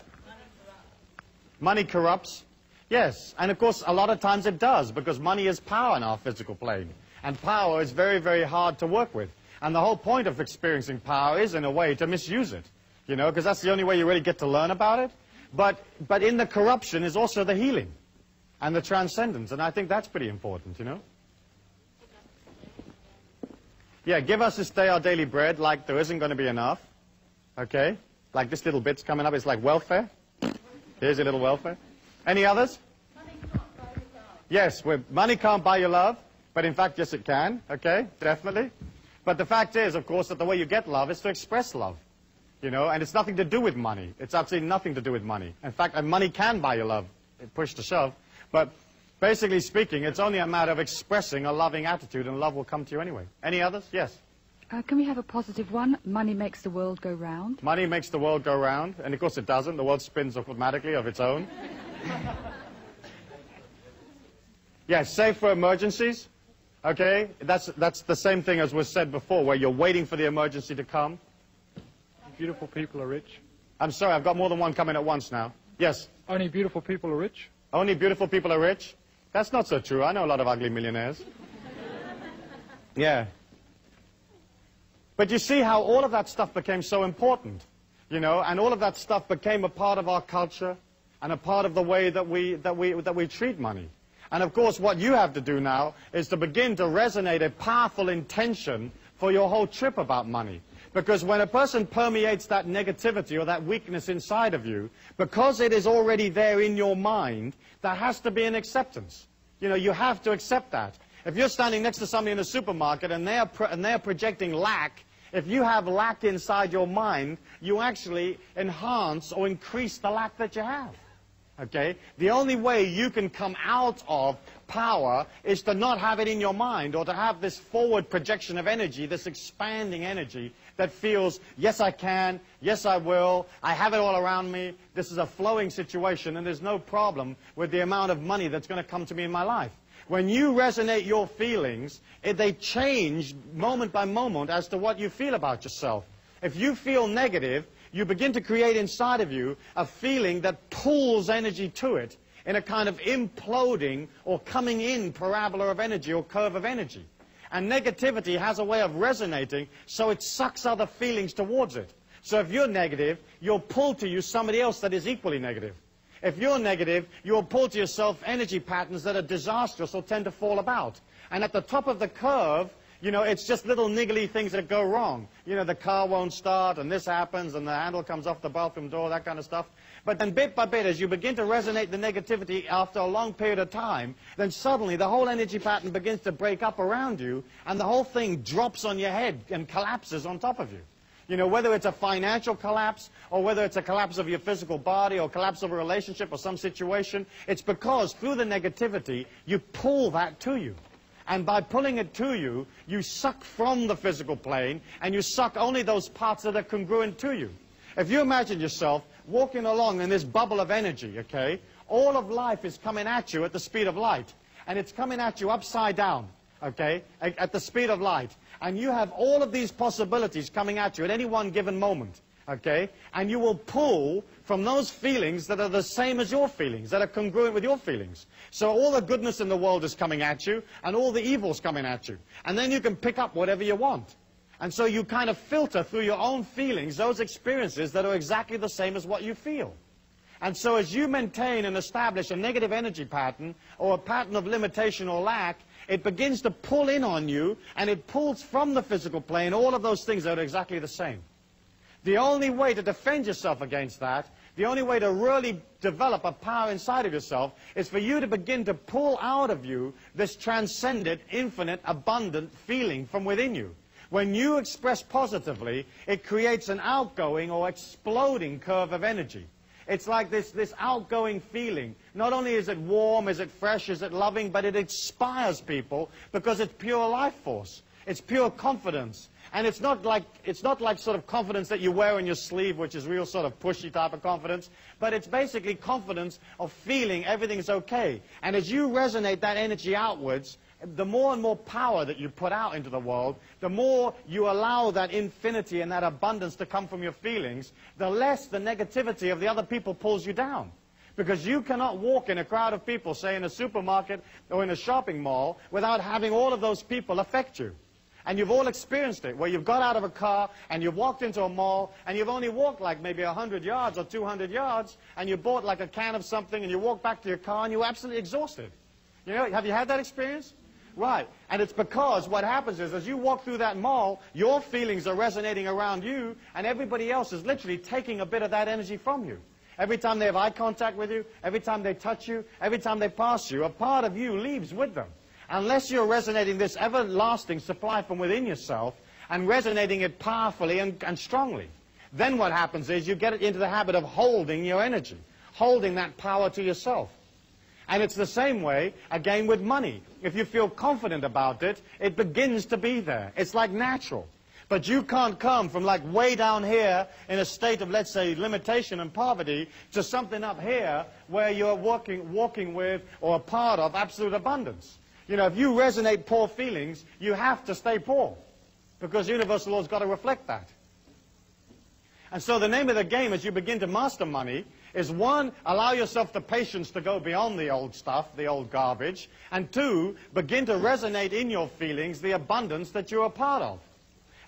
Money corrupts. Yes, and of course, a lot of times it does, because money is power in our physical plane. And power is very, very hard to work with. And the whole point of experiencing power is, in a way, to misuse it. You know, because that's the only way you really get to learn about it. But in the corruption is also the healing and the transcendence. And I think that's pretty important, you know. Yeah, give us this day our daily bread, like there isn't going to be enough. Okay? Like this little bit's coming up, it's like welfare. Here's your little welfare. Any others? Money can't buy you love. Yes, money can't buy you love, but in fact, yes, it can. Okay, definitely. But the fact is, of course, that the way you get love is to express love. You know, and it's nothing to do with money. It's absolutely nothing to do with money. In fact, money can buy you love, push to shove. But basically speaking, it's only a matter of expressing a loving attitude, and love will come to you anyway. Any others? Yes. Can we have a positive one? Money makes the world go round. Money makes the world go round, and of course it doesn't. The world spins automatically of its own. Yes, save for emergencies. Okay, that's the same thing as was said before, where you're waiting for the emergency to come. Beautiful people are rich. I'm sorry, I've got more than one coming at once now. Yes. Only beautiful people are rich. Only beautiful people are rich? That's not so true. I know a lot of ugly millionaires. Yeah. But you see how all of that stuff became so important, you know, and all of that stuff became a part of our culture and a part of the way that we treat money. And of course, what you have to do now is to begin to resonate a powerful intention for your whole trip about money. Because when a person permeates that negativity or that weakness inside of you, because it is already there in your mind, there has to be an acceptance. You know, you have to accept that. If you're standing next to somebody in a supermarket and they're projecting lack, if you have lack inside your mind, you actually enhance or increase the lack that you have. Okay? The only way you can come out of power is to not have it in your mind, or to have this forward projection of energy, this expanding energy that feels, yes, I can, yes, I will, I have it all around me, this is a flowing situation, and there's no problem with the amount of money that's going to come to me in my life. When you resonate your feelings, they change moment by moment as to what you feel about yourself. If you feel negative, you begin to create inside of you a feeling that pulls energy to it in a kind of imploding or coming in parabola of energy or curve of energy. And negativity has a way of resonating, so it sucks other feelings towards it. So if you're negative, you'll pull to you somebody else that is equally negative. If you're negative, you'll pull to yourself energy patterns that are disastrous or tend to fall about. And at the top of the curve, you know, it's just little niggly things that go wrong. You know, the car won't start, and this happens, and the handle comes off the bathroom door, that kind of stuff. But then bit by bit, as you begin to resonate the negativity after a long period of time, then suddenly the whole energy pattern begins to break up around you, and the whole thing drops on your head and collapses on top of you. You know, whether it's a financial collapse, or whether it's a collapse of your physical body, or collapse of a relationship or some situation, it's because through the negativity, you pull that to you. And by pulling it to you, you suck from the physical plane, and you suck only those parts that are congruent to you. If you imagine yourself walking along in this bubble of energy, okay, all of life is coming at you at the speed of light. And it's coming at you upside down, okay, at the speed of light. And you have all of these possibilities coming at you at any one given moment, okay? And you will pull from those feelings that are the same as your feelings, that are congruent with your feelings. So all the goodness in the world is coming at you, and all the evil's coming at you. And then you can pick up whatever you want. And so you kind of filter through your own feelings those experiences that are exactly the same as what you feel. And so as you maintain and establish a negative energy pattern, or a pattern of limitation or lack, it begins to pull in on you, and it pulls from the physical plane all of those things that are exactly the same. The only way to defend yourself against that, the only way to really develop a power inside of yourself, is for you to begin to pull out of you this transcendent, infinite, abundant feeling from within you. When you express positively, it creates an outgoing or exploding curve of energy. It's like this outgoing feeling. Not only is it warm, is it fresh, is it loving, but it inspires people because it's pure life force. It's pure confidence. And it's not like sort of confidence that you wear on your sleeve, which is real sort of pushy type of confidence, but it's basically confidence of feeling everything's okay. And as you resonate that energy outwards, the more and more power that you put out into the world, the more you allow that infinity and that abundance to come from your feelings, the less the negativity of the other people pulls you down. Because you cannot walk in a crowd of people, say in a supermarket or in a shopping mall, without having all of those people affect you. And you've all experienced it, where you've got out of a car and you've walked into a mall and you've only walked like maybe 100 yards or 200 yards and you bought like a can of something and you walk back to your car and you're absolutely exhausted. You know, have you had that experience? Right. And it's because what happens is, as you walk through that mall, your feelings are resonating around you, and everybody else is literally taking a bit of that energy from you. Every time they have eye contact with you, every time they touch you, every time they pass you, a part of you leaves with them. Unless you're resonating this everlasting supply from within yourself and resonating it powerfully and strongly. Then what happens is you get into the habit of holding your energy, holding that power to yourself. And it's the same way, again, with money. If you feel confident about it, it begins to be there. It's like natural. But you can't come from like way down here in a state of, let's say, limitation and poverty to something up here where you're walking with or a part of absolute abundance. You know, if you resonate poor feelings, you have to stay poor because universal law's got to reflect that. And so the name of the game as you begin to master money is, one, allow yourself the patience to go beyond the old stuff, the old garbage, and two, begin to resonate in your feelings the abundance that you're a part of.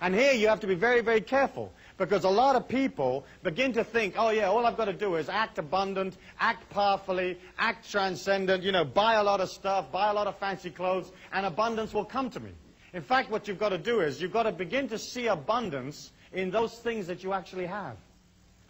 And here you have to be very, very careful, because a lot of people begin to think, oh yeah, all I've got to do is act abundant, act powerfully, act transcendent, you know, buy a lot of stuff, buy a lot of fancy clothes, and abundance will come to me. In fact, what you've got to do is you've got to begin to see abundance in those things that you actually have.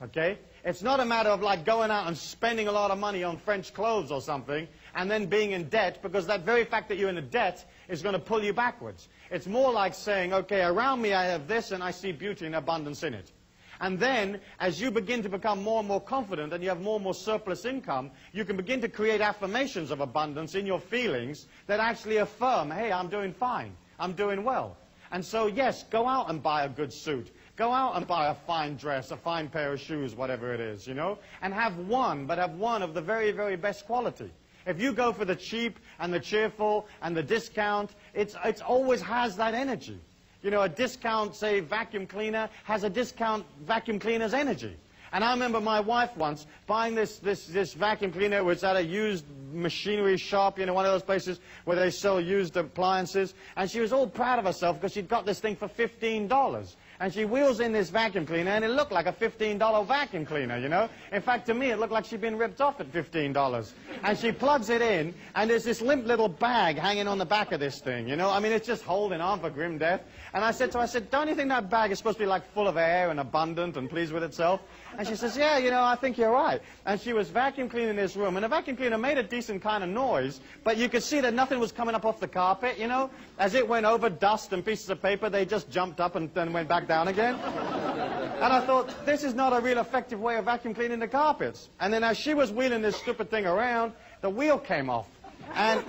Okay? It's not a matter of like going out and spending a lot of money on French clothes or something and then being in debt, because that very fact that you're in a debt is going to pull you backwards. It's more like saying, okay, around me I have this and I see beauty and abundance in it. And then, as you begin to become more and more confident and you have more and more surplus income, you can begin to create affirmations of abundance in your feelings that actually affirm, hey, I'm doing fine, I'm doing well. And so, yes, go out and buy a good suit. Go out and buy a fine dress, a fine pair of shoes, whatever it is, you know, and have one, but have one of the very, very best quality. If you go for the cheap and the cheerful and the discount, it's always has that energy. You know, a discount, say, vacuum cleaner has a discount vacuum cleaner's energy. And I remember my wife once buying this vacuum cleaner. It was at a used machinery shop, you know, one of those places where they sell used appliances. And she was all proud of herself because she'd got this thing for $15. And she wheels in this vacuum cleaner, and it looked like a $15 vacuum cleaner, you know. In fact, to me, it looked like she'd been ripped off at $15. And she plugs it in, and there's this limp little bag hanging on the back of this thing, you know. I mean, it's just holding on for grim death. And I said to her, don't you think that bag is supposed to be like full of air and abundant and pleased with itself? And she says, yeah, you know, I think you're right. And she was vacuum cleaning this room, and the vacuum cleaner made a decent kind of noise, but you could see that nothing was coming up off the carpet, you know. As it went over dust and pieces of paper, they just jumped up and then went back down again. And I thought, this is not a real effective way of vacuum cleaning the carpets. And then as she was wheeling this stupid thing around, the wheel came off. And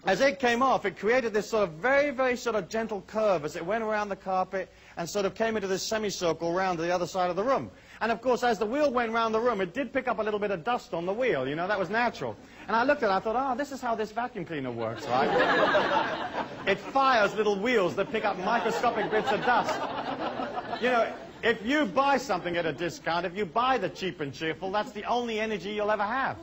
as it came off, it created this sort of very, very sort of gentle curve as it went around the carpet and sort of came into this semicircle round to the other side of the room. And of course, as the wheel went round the room, it did pick up a little bit of dust on the wheel, you know, that was natural. And I looked at it, I thought, oh, this is how this vacuum cleaner works, right? It fires little wheels that pick up microscopic bits of dust. You know, if you buy something at a discount, if you buy the cheap and cheerful, that's the only energy you'll ever have.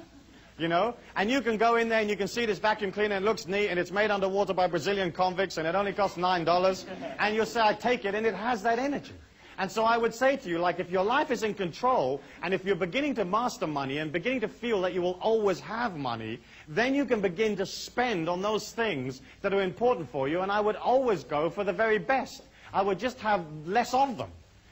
You know, and you can go in there and you can see this vacuum cleaner and it looks neat and it's made underwater by Brazilian convicts and it only costs $9 and you'll say, I take it, and it has that energy. And so I would say to you, like, if your life is in control and if you're beginning to master money and beginning to feel that you will always have money, then you can begin to spend on those things that are important for you. And I would always go for the very best. I would just have less of them.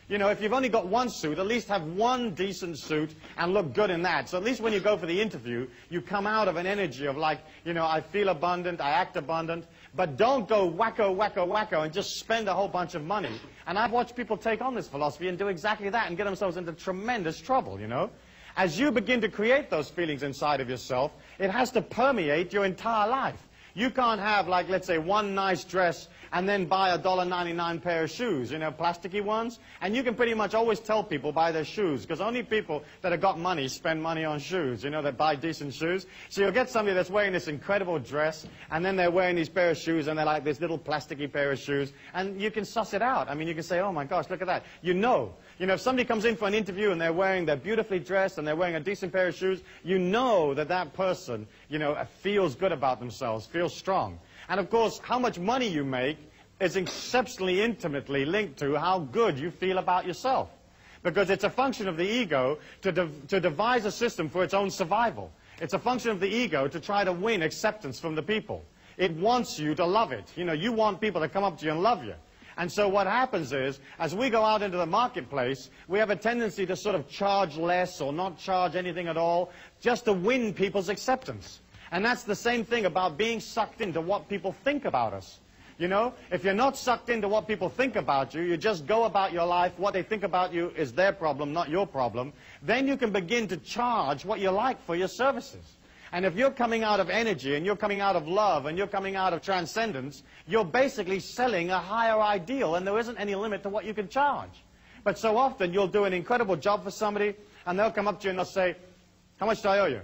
You know, if you've only got one suit, at least have one decent suit and look good in that. So at least when you go for the interview, you come out of an energy of like, you know, I feel abundant, I act abundant. But don't go wacko, wacko, wacko and just spend a whole bunch of money. And I've watched people take on this philosophy and do exactly that and get themselves into tremendous trouble, you know. As you begin to create those feelings inside of yourself, it has to permeate your entire life. You can't have, like, let's say, one nice dress and then buy a $1.99 pair of shoes, you know, plasticky ones. And you can pretty much always tell people buy their shoes, because only people that have got money spend money on shoes, you know, that buy decent shoes. So you'll get somebody that's wearing this incredible dress, and then they're wearing these pair of shoes, and they're like this little plasticky pair of shoes. And you can suss it out. I mean, you can say, oh my gosh, look at that. You know, if somebody comes in for an interview and they're beautifully dressed and they're wearing a decent pair of shoes, you know that that person, you know, feels good about themselves, feels strong. And of course, how much money you make is exceptionally intimately linked to how good you feel about yourself. Because it's a function of the ego to devise a system for its own survival. It's a function of the ego to try to win acceptance from the people. It wants you to love it. You know, you want people to come up to you and love you. And so what happens is, as we go out into the marketplace, we have a tendency to sort of charge less or not charge anything at all, just to win people's acceptance. And that's the same thing about being sucked into what people think about us. You know, if you're not sucked into what people think about you, you just go about your life, what they think about you is their problem, not your problem, then you can begin to charge what you like for your services. And if you're coming out of energy, and you're coming out of love, and you're coming out of transcendence, you're basically selling a higher ideal, and there isn't any limit to what you can charge. But so often, you'll do an incredible job for somebody, and they'll come up to you and they'll say, how much do I owe you?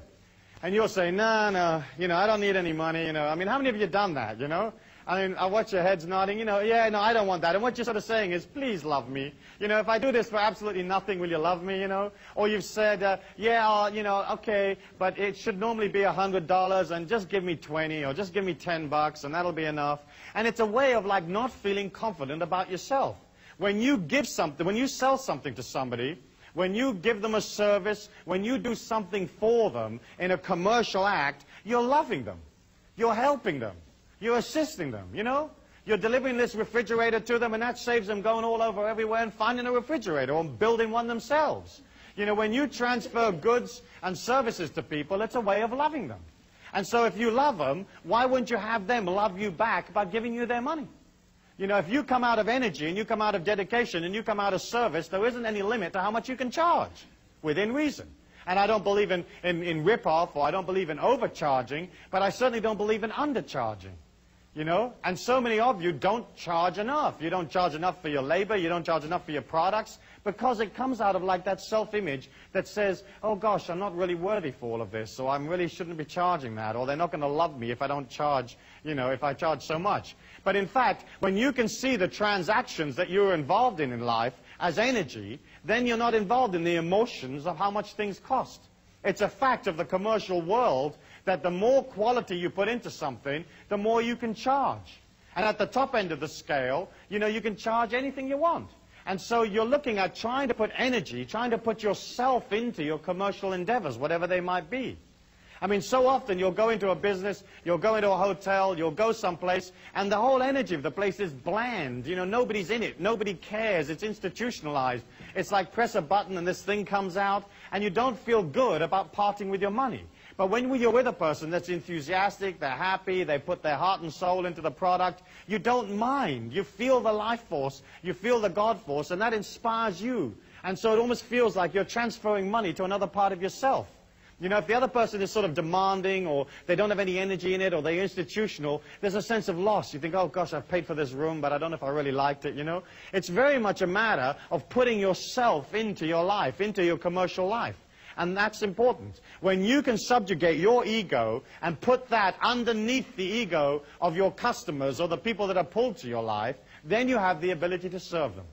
And you'll say, no, you know, I don't need any money, you know. I mean, how many of you have done that, you know? I mean, I watch your heads nodding, you know, yeah, no, I don't want that. And what you're sort of saying is, please love me. You know, if I do this for absolutely nothing, will you love me, you know? Or you've said, yeah, you know, okay, but it should normally be $100, and just give me 20, or just give me 10 bucks, and that'll be enough. And it's a way of, like, not feeling confident about yourself. When you give something, when you sell something to somebody, when you give them a service, when you do something for them in a commercial act, you're loving them. You're helping them. You're assisting them, you know? You're delivering this refrigerator to them, and that saves them going all over everywhere and finding a refrigerator or building one themselves. You know, when you transfer goods and services to people, it's a way of loving them. And so if you love them, why wouldn't you have them love you back by giving you their money? You know, if you come out of energy, and you come out of dedication, and you come out of service, there isn't any limit to how much you can charge, within reason. And I don't believe in rip-off, or I don't believe in overcharging, but I certainly don't believe in undercharging. You know, and so many of you don't charge enough. You don't charge enough for your labor. You don't charge enough for your products, because it comes out of like that self-image that says, oh gosh, I'm not really worthy for all of this, so I really shouldn't be charging that, or they're not going to love me if I don't charge, you know, if I charge so much. But in fact, when you can see the transactions that you're involved in life as energy, then you're not involved in the emotions of how much things cost. It's a fact of the commercial world that the more quality you put into something, the more you can charge. And at the top end of the scale, you know, you can charge anything you want. And so you're looking at trying to put energy, trying to put yourself into your commercial endeavors, whatever they might be. I mean, so often you'll go into a business, you'll go into a hotel, you'll go someplace, and the whole energy of the place is bland. You know, nobody's in it. Nobody cares. It's institutionalized. It's like press a button and this thing comes out, and you don't feel good about parting with your money. But when you're with a person that's enthusiastic, they're happy, they put their heart and soul into the product, you don't mind. You feel the life force, you feel the God force, and that inspires you. And so it almost feels like you're transferring money to another part of yourself. You know, if the other person is sort of demanding, or they don't have any energy in it, or they're institutional, there's a sense of loss. You think, oh gosh, I've paid for this room, but I don't know if I really liked it, you know. It's very much a matter of putting yourself into your life, into your commercial life. And that's important. When you can subjugate your ego and put that underneath the ego of your customers or the people that are pulled to your life, then you have the ability to serve them.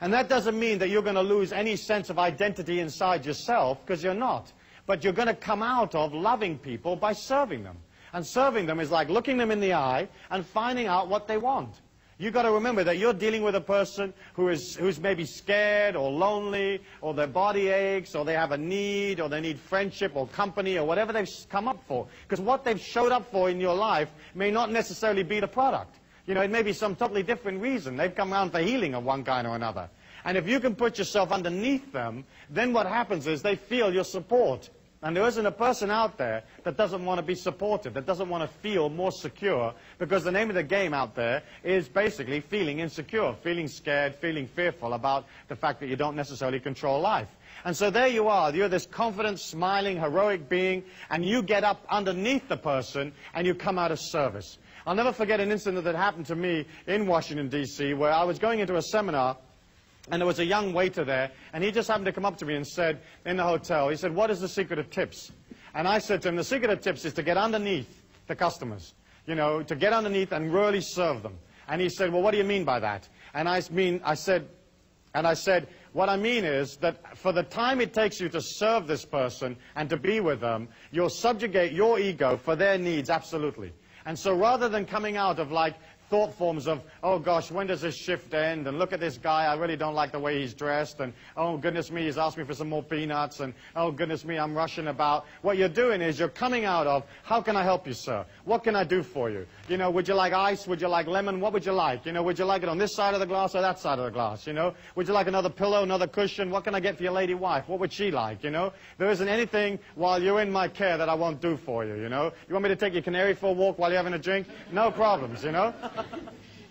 And that doesn't mean that you're going to lose any sense of identity inside yourself, because you're not. But you're going to come out of loving people by serving them. And serving them is like looking them in the eye and finding out what they want. You've got to remember that you're dealing with a person who's maybe scared or lonely, or their body aches, or they have a need, or they need friendship or company, or whatever they've come up for. Because what they've showed up for in your life may not necessarily be the product. You know, it may be some totally different reason. They've come around for healing of one kind or another. And if you can put yourself underneath them, then what happens is they feel your support. And there isn't a person out there that doesn't want to be supported, that doesn't want to feel more secure, because the name of the game out there is basically feeling insecure, feeling scared, feeling fearful about the fact that you don't necessarily control life. And so there you are, you're this confident, smiling, heroic being, and you get up underneath the person and you come out of service. I'll never forget an incident that happened to me in Washington, D.C., where I was going into a seminar, and there was a young waiter there, and he just happened to come up to me and said, in the hotel, he said, "What is the secret of tips?" And I said to him, the secret of tips is to get underneath the customers, you know, to get underneath and really serve them. And he said, "Well, what do you mean by that?" And I said, what I mean is that for the time it takes you to serve this person and to be with them, you'll subjugate your ego for their needs, absolutely. And so rather than coming out of like thought forms of, oh gosh, when does this shift end? And look at this guy, I really don't like the way he's dressed. And oh goodness me, he's asked me for some more peanuts. And oh goodness me, I'm rushing about. What you're doing is you're coming out of, how can I help you, sir? What can I do for you? You know, would you like ice? Would you like lemon? What would you like? You know, would you like it on this side of the glass or that side of the glass? You know, would you like another pillow, another cushion? What can I get for your lady wife? What would she like? You know, there isn't anything while you're in my care that I won't do for you, you know. You want me to take your canary for a walk while you're having a drink? No problems, you know.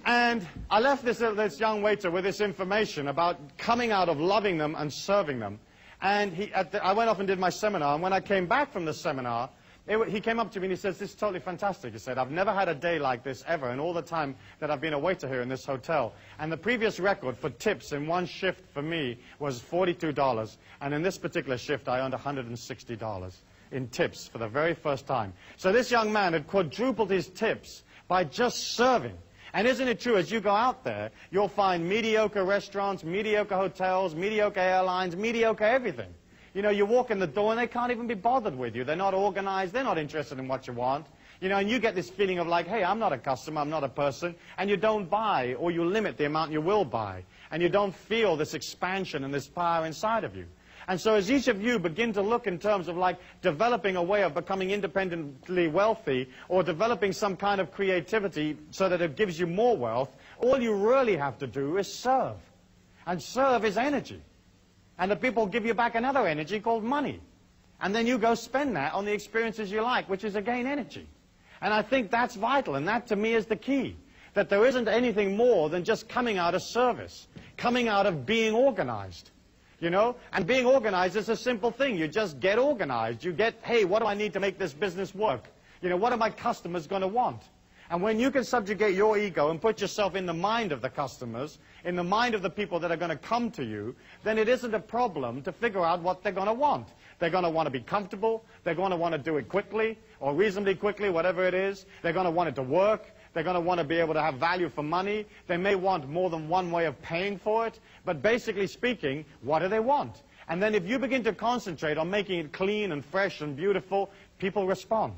And I left this young waiter with this information about coming out of loving them and serving them. And I went off and did my seminar, and when I came back from the seminar, he came up to me and he says, "This is totally fantastic." He said, "I've never had a day like this ever in all the time that I've been a waiter here in this hotel. And the previous record for tips in one shift for me was $42. And in this particular shift, I earned $160 in tips for the very first time." So this young man had quadrupled his tips by just serving. And isn't it true, as you go out there, you'll find mediocre restaurants, mediocre hotels, mediocre airlines, mediocre everything. You know, you walk in the door and they can't even be bothered with you. They're not organized. They're not interested in what you want. You know, and you get this feeling of like, hey, I'm not a customer, I'm not a person. And you don't buy, or you limit the amount you will buy. And you don't feel this expansion and this power inside of you. And so as each of you begin to look in terms of like developing a way of becoming independently wealthy or developing some kind of creativity so that it gives you more wealth, all you really have to do is serve. And serve is energy. And the people give you back another energy called money. And then you go spend that on the experiences you like, which is again energy. And I think that's vital, and that to me is the key. That there isn't anything more than just coming out of service, coming out of being organized. You know, and being organized is a simple thing. You just get organized. You get, hey, what do I need to make this business work? You know, what are my customers going to want? And when you can subjugate your ego and put yourself in the mind of the customers, in the mind of the people that are going to come to you, then it isn't a problem to figure out what they're going to want. They're going to want to be comfortable. They're going to want to do it quickly or reasonably quickly, whatever it is. They're going to want it to work. They're going to want to be able to have value for money. They may want more than one way of paying for it. But basically speaking, what do they want? And then if you begin to concentrate on making it clean and fresh and beautiful, people respond.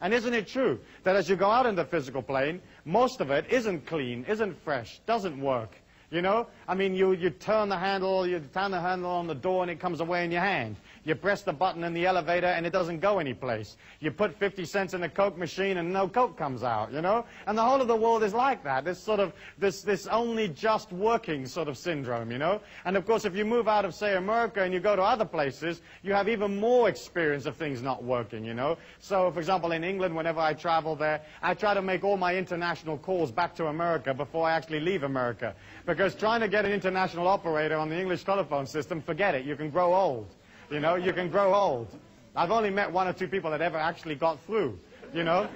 And isn't it true that as you go out in the physical plane, most of it isn't clean, isn't fresh, doesn't work? You know, I mean, you turn the handle on the door and it comes away in your hand. You press the button in the elevator and it doesn't go anyplace. You put 50 cents in a Coke machine and no Coke comes out, you know? And the whole of the world is like that. This sort of, this only just working sort of syndrome, you know? And of course, if you move out of, say, America and you go to other places, you have even more experience of things not working, you know? So, for example, in England, whenever I travel there, I try to make all my international calls back to America before I actually leave America. Because trying to get an international operator on the English telephone system, forget it, you can grow old. You know, you can grow old. I've only met one or two people that ever actually got through, you know.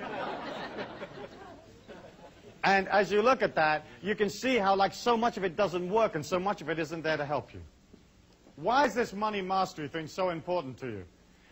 And as you look at that, you can see how like so much of it doesn't work and so much of it isn't there to help you. Why is this money mastery thing so important to you?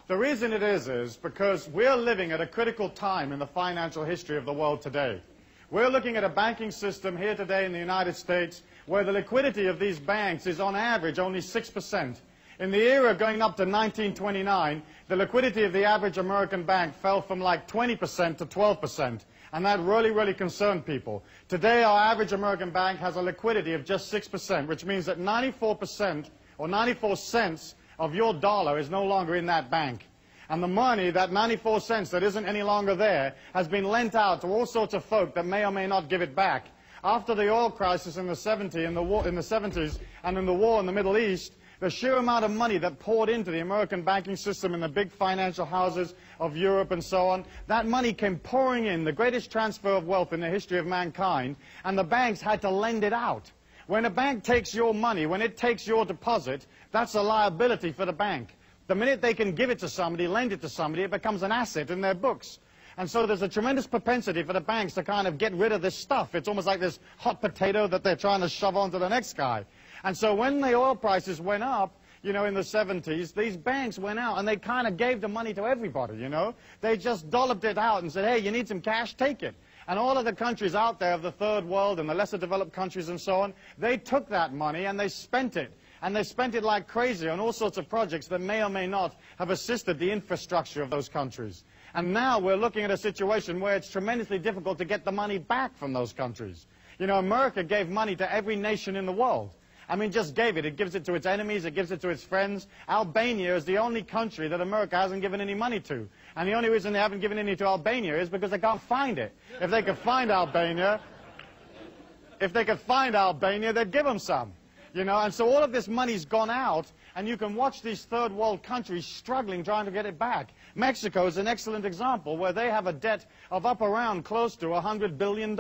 The reason it is because we're living at a critical time in the financial history of the world today. We're looking at a banking system here today in the United States where the liquidity of these banks is on average only 6%. In the era going up to 1929, the liquidity of the average American bank fell from like 20% to 12%. And that really, really concerned people. Today, our average American bank has a liquidity of just 6%, which means that 94% or 94 cents of your dollar is no longer in that bank. And the money, that 94 cents that isn't any longer there, has been lent out to all sorts of folk that may or may not give it back. After the oil crisis in the 70s and in the war in the Middle East, The sheer amount of money that poured into the American banking system and the big financial houses of Europe and so on, that money came pouring in, the greatest transfer of wealth in the history of mankind, and the banks had to lend it out. When a bank takes your money, when it takes your deposit, that's a liability for the bank. The minute they can give it to somebody, lend it to somebody, it becomes an asset in their books. And so there's a tremendous propensity for the banks to kind of get rid of this stuff. It's almost like this hot potato that they're trying to shove onto the next guy. And so when the oil prices went up, you know, in the 70s, these banks went out and they kind of gave the money to everybody, you know. They just dolloped it out and said, hey, you need some cash, take it. And all of the countries out there of the third world and the lesser developed countries and so on, they took that money and they spent it. And they spent it like crazy on all sorts of projects that may or may not have assisted the infrastructure of those countries. And now we're looking at a situation where it's tremendously difficult to get the money back from those countries. You know, America gave money to every nation in the world. I mean, just gave it. It gives it to its enemies. It gives it to its friends. Albania is the only country that America hasn't given any money to. And the only reason they haven't given any to Albania is because they can't find it. If they could find Albania, they'd give them some. You know, and so all of this money's gone out, and you can watch these third world countries struggling, trying to get it back. Mexico is an excellent example where they have a debt of up around close to $100 billion.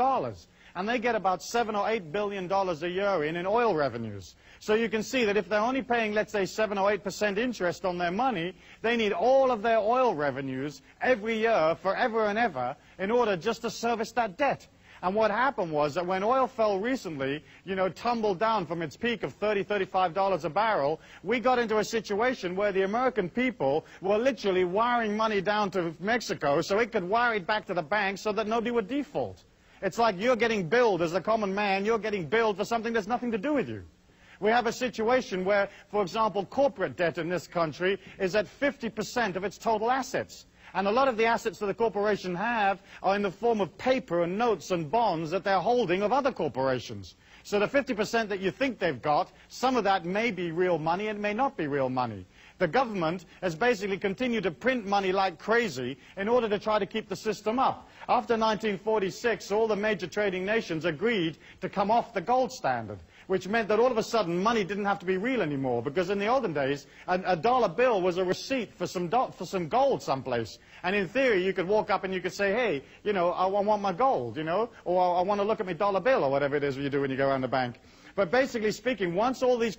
And they get about $7 or $8 billion a year in oil revenues. So you can see that if they're only paying, let's say, 7 or 8% interest on their money, they need all of their oil revenues every year, forever and ever, in order just to service that debt. And what happened was that when oil fell recently, you know, tumbled down from its peak of $30, $35 a barrel, we got into a situation where the American people were literally wiring money down to Mexico so it could wire it back to the bank so that nobody would default. It's like you're getting billed as a common man, you're getting billed for something that's nothing to do with you. We have a situation where, for example, corporate debt in this country is at 50% of its total assets. And a lot of the assets that the corporation have are in the form of paper and notes and bonds that they're holding of other corporations. So the 50% that you think they've got, some of that may be real money and may not be real money. The government has basically continued to print money like crazy in order to try to keep the system up. After 1946, all the major trading nations agreed to come off the gold standard, which meant that all of a sudden money didn't have to be real anymore, because in the olden days, a dollar bill was a receipt for some gold someplace. And in theory, you could walk up and you could say, hey, you know, I want my gold, you know, or I want to look at my dollar bill, or whatever it is you do when you go around the bank. But basically speaking, once all these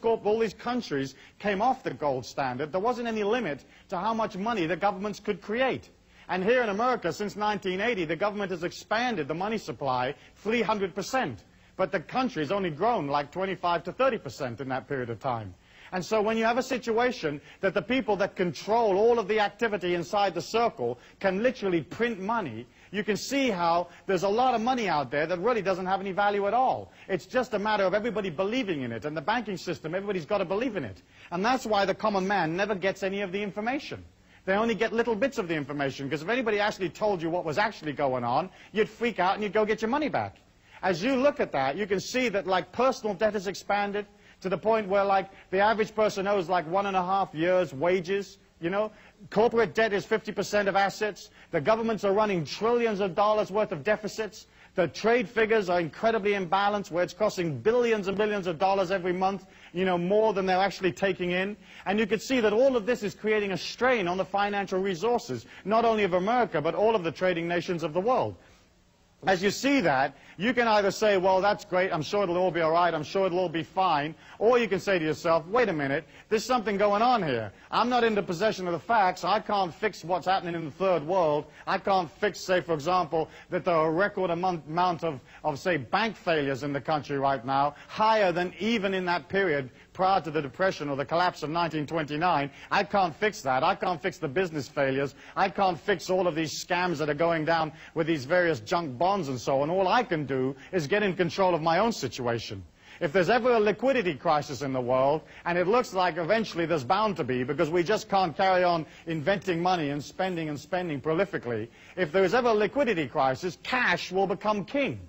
countries came off the gold standard, there wasn't any limit to how much money the governments could create. And here in America, since 1980, the government has expanded the money supply 300%. But the country's only grown like 25 to 30% in that period of time. And so when you have a situation that the people that control all of the activity inside the circle can literally print money, you can see how there's a lot of money out there that really doesn't have any value at all. It's just a matter of everybody believing in it. And the banking system, everybody's got to believe in it. And that's why the common man never gets any of the information. They only get little bits of the information, because if anybody actually told you what was actually going on, you'd freak out and you'd go get your money back. As you look at that, you can see that like personal debt has expanded to the point where like the average person owes like 1.5 years' wages. You know, corporate debt is 50% of assets. The governments are running trillions of dollars worth of deficits. The trade figures are incredibly imbalanced, where it's costing billions and billions of dollars every month, you know, more than they're actually taking in. And you can see that all of this is creating a strain on the financial resources, not only of America, but all of the trading nations of the world. As you see that, you can either say, well, that's great, I'm sure it'll all be all right, I'm sure it'll all be fine, or you can say to yourself, wait a minute, there's something going on here. I'm not in the possession of the facts, I can't fix what's happening in the third world, I can't fix, say, for example, that there are a record amount of, say, bank failures in the country right now, higher than even in that period prior to the Depression or the collapse of 1929. I can't fix that. I can't fix the business failures. I can't fix all of these scams that are going down with these various junk bonds and so on. All I can do is get in control of my own situation. If there's ever a liquidity crisis in the world, and it looks like eventually there's bound to be, because we just can't carry on inventing money and spending prolifically, if there's ever a liquidity crisis, cash will become king.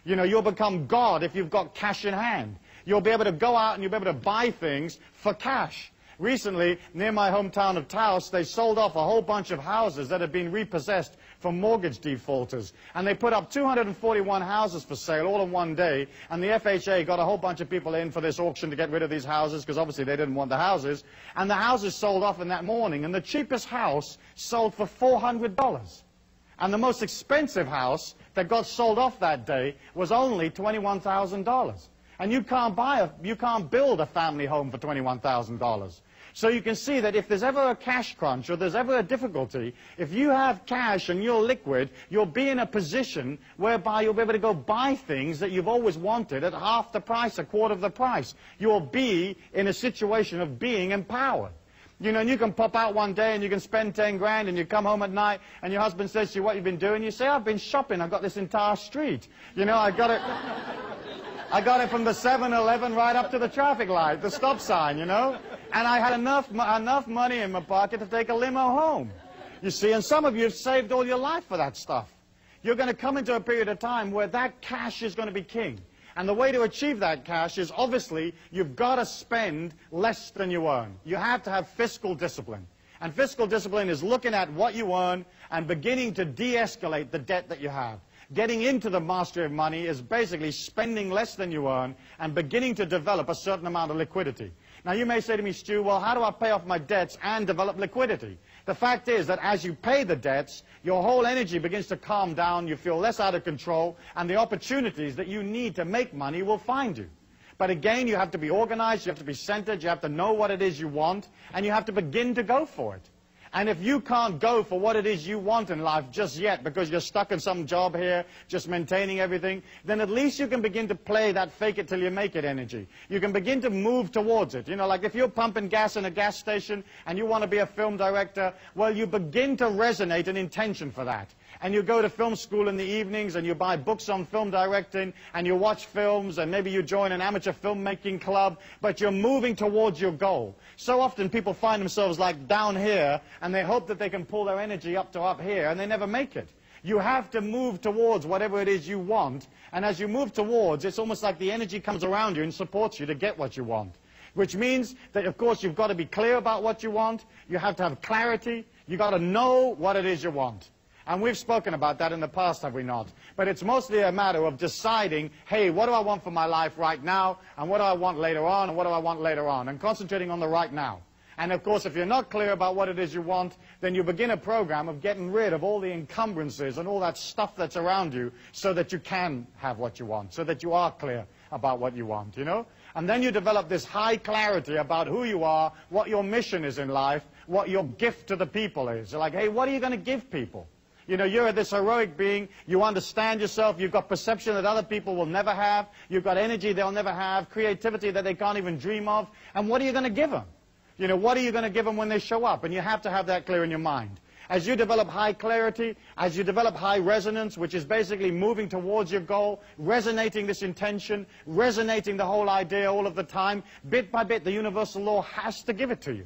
You know, you'll become God if you've got cash in hand. You'll be able to go out and you'll be able to buy things for cash. Recently, near my hometown of Taos, they sold off a whole bunch of houses that had been repossessed for mortgage defaulters. And they put up 241 houses for sale all in one day, and the FHA got a whole bunch of people in for this auction to get rid of these houses, because obviously they didn't want the houses. And the houses sold off in that morning, and the cheapest house sold for $400. And the most expensive house that got sold off that day was only $21,000. And you can't build a family home for $21,000. So you can see that if there's ever a cash crunch or there's ever a difficulty, if you have cash and you're liquid, you'll be in a position whereby you'll be able to go buy things that you've always wanted at half the price, a quarter of the price. You'll be in a situation of being empowered. You know, and you can pop out one day and you can spend 10 grand and you come home at night and your husband says to you, what you've been doing? You say, I've been shopping. I've got this entire street. You know, I got it from the 7-Eleven right up to the traffic light, the stop sign, you know. And I had enough money in my pocket to take a limo home. You see, and some of you have saved all your life for that stuff. You're going to come into a period of time where that cash is going to be king. And the way to achieve that cash is, obviously, you've got to spend less than you earn. You have to have fiscal discipline. And fiscal discipline is looking at what you earn and beginning to de-escalate the debt that you have. Getting into the mastery of money is basically spending less than you earn and beginning to develop a certain amount of liquidity. Now, you may say to me, Stu, well, how do I pay off my debts and develop liquidity? The fact is that as you pay the debts, your whole energy begins to calm down, you feel less out of control, and the opportunities that you need to make money will find you. But again, you have to be organized, you have to be centered, you have to know what it is you want, and you have to begin to go for it. And if you can't go for what it is you want in life just yet because you're stuck in some job here, just maintaining everything, then at least you can begin to play that fake it till you make it energy. You can begin to move towards it. You know, like if you're pumping gas in a gas station and you want to be a film director, well, you begin to resonate an intention for that. And you go to film school in the evenings and you buy books on film directing and you watch films and maybe you join an amateur filmmaking club, but you're moving towards your goal. So often people find themselves like down here and they hope that they can pull their energy up to up here and they never make it. You have to move towards whatever it is you want, and as you move towards, it's almost like the energy comes around you and supports you to get what you want. Which means that, of course, you've got to be clear about what you want, you have to have clarity, you've got to know what it is you want. And we've spoken about that in the past, have we not? But it's mostly a matter of deciding, hey, what do I want for my life right now, and what do I want later on, and what do I want later on, and concentrating on the right now. And of course, if you're not clear about what it is you want, then you begin a program of getting rid of all the encumbrances and all that stuff that's around you so that you can have what you want, so that you are clear about what you want, you know? And then you develop this high clarity about who you are, what your mission is in life, what your gift to the people is. You're like, hey, what are you going to give people? You know, you're this heroic being, you understand yourself, you've got perception that other people will never have, you've got energy they'll never have, creativity that they can't even dream of, and what are you going to give them? You know, what are you going to give them when they show up? And you have to have that clear in your mind. As you develop high clarity, as you develop high resonance, which is basically moving towards your goal, resonating this intention, resonating the whole idea all of the time, bit by bit, the universal law has to give it to you.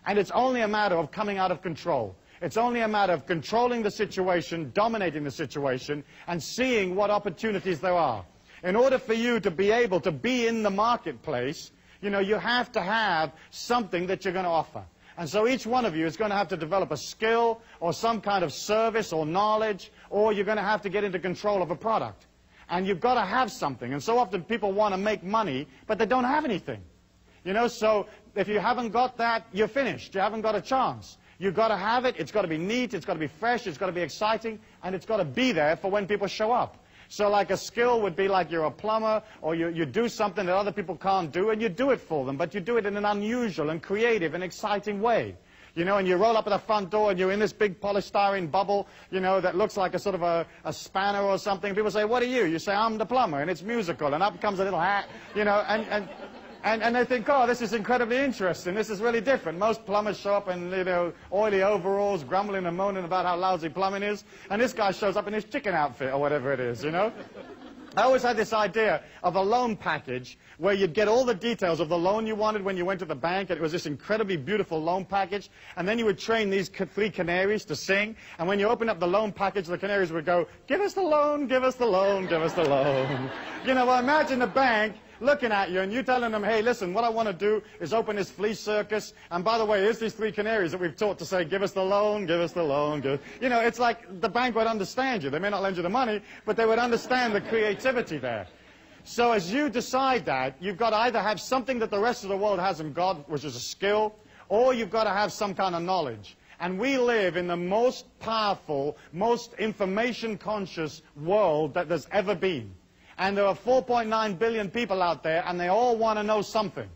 And it's only a matter of coming out of control. It's only a matter of controlling the situation, dominating the situation, and seeing what opportunities there are. In order for you to be able to be in the marketplace, you know, you have to have something that you're going to offer. And so each one of you is going to have to develop a skill or some kind of service or knowledge, or you're going to have to get into control of a product. And you've got to have something. And so often people want to make money, but they don't have anything. You know, so if you haven't got that, you're finished. You haven't got a chance. You've got to have it. It's got to be neat. It's got to be fresh. It's got to be exciting. And it's got to be there for when people show up. So like a skill would be like you're a plumber, or you do something that other people can't do, and you do it for them, but you do it in an unusual and creative and exciting way. You know, and you roll up at the front door and you're in this big polystyrene bubble, you know, that looks like a sort of a spanner or something. People say, what are you? You say, I'm the plumber, and it's musical, and up comes a little hat, you know, and they think, oh, this is incredibly interesting. This is really different. Most plumbers show up in, you know, oily overalls, grumbling and moaning about how lousy plumbing is. And this guy shows up in his chicken outfit or whatever it is, you know. I always had this idea of a loan package where you'd get all the details of the loan you wanted when you went to the bank. And it was this incredibly beautiful loan package. And then you would train these 3 canaries to sing. And when you open up the loan package, the canaries would go, give us the loan, give us the loan, give us the loan. You know, well, imagine the bank looking at you and you telling them, hey, listen, what I want to do is open this flea circus. And by the way, here's these 3 canaries that we've taught to say, give us the loan, give us the loan. You know, it's like the bank would understand you. They may not lend you the money, but they would understand the creativity there. So as you decide that, you've got to either have something that the rest of the world hasn't got, which is a skill, or you've got to have some kind of knowledge. And we live in the most powerful, most information-conscious world that there's ever been. And there are 4.9 billion people out there, and they all want to know something.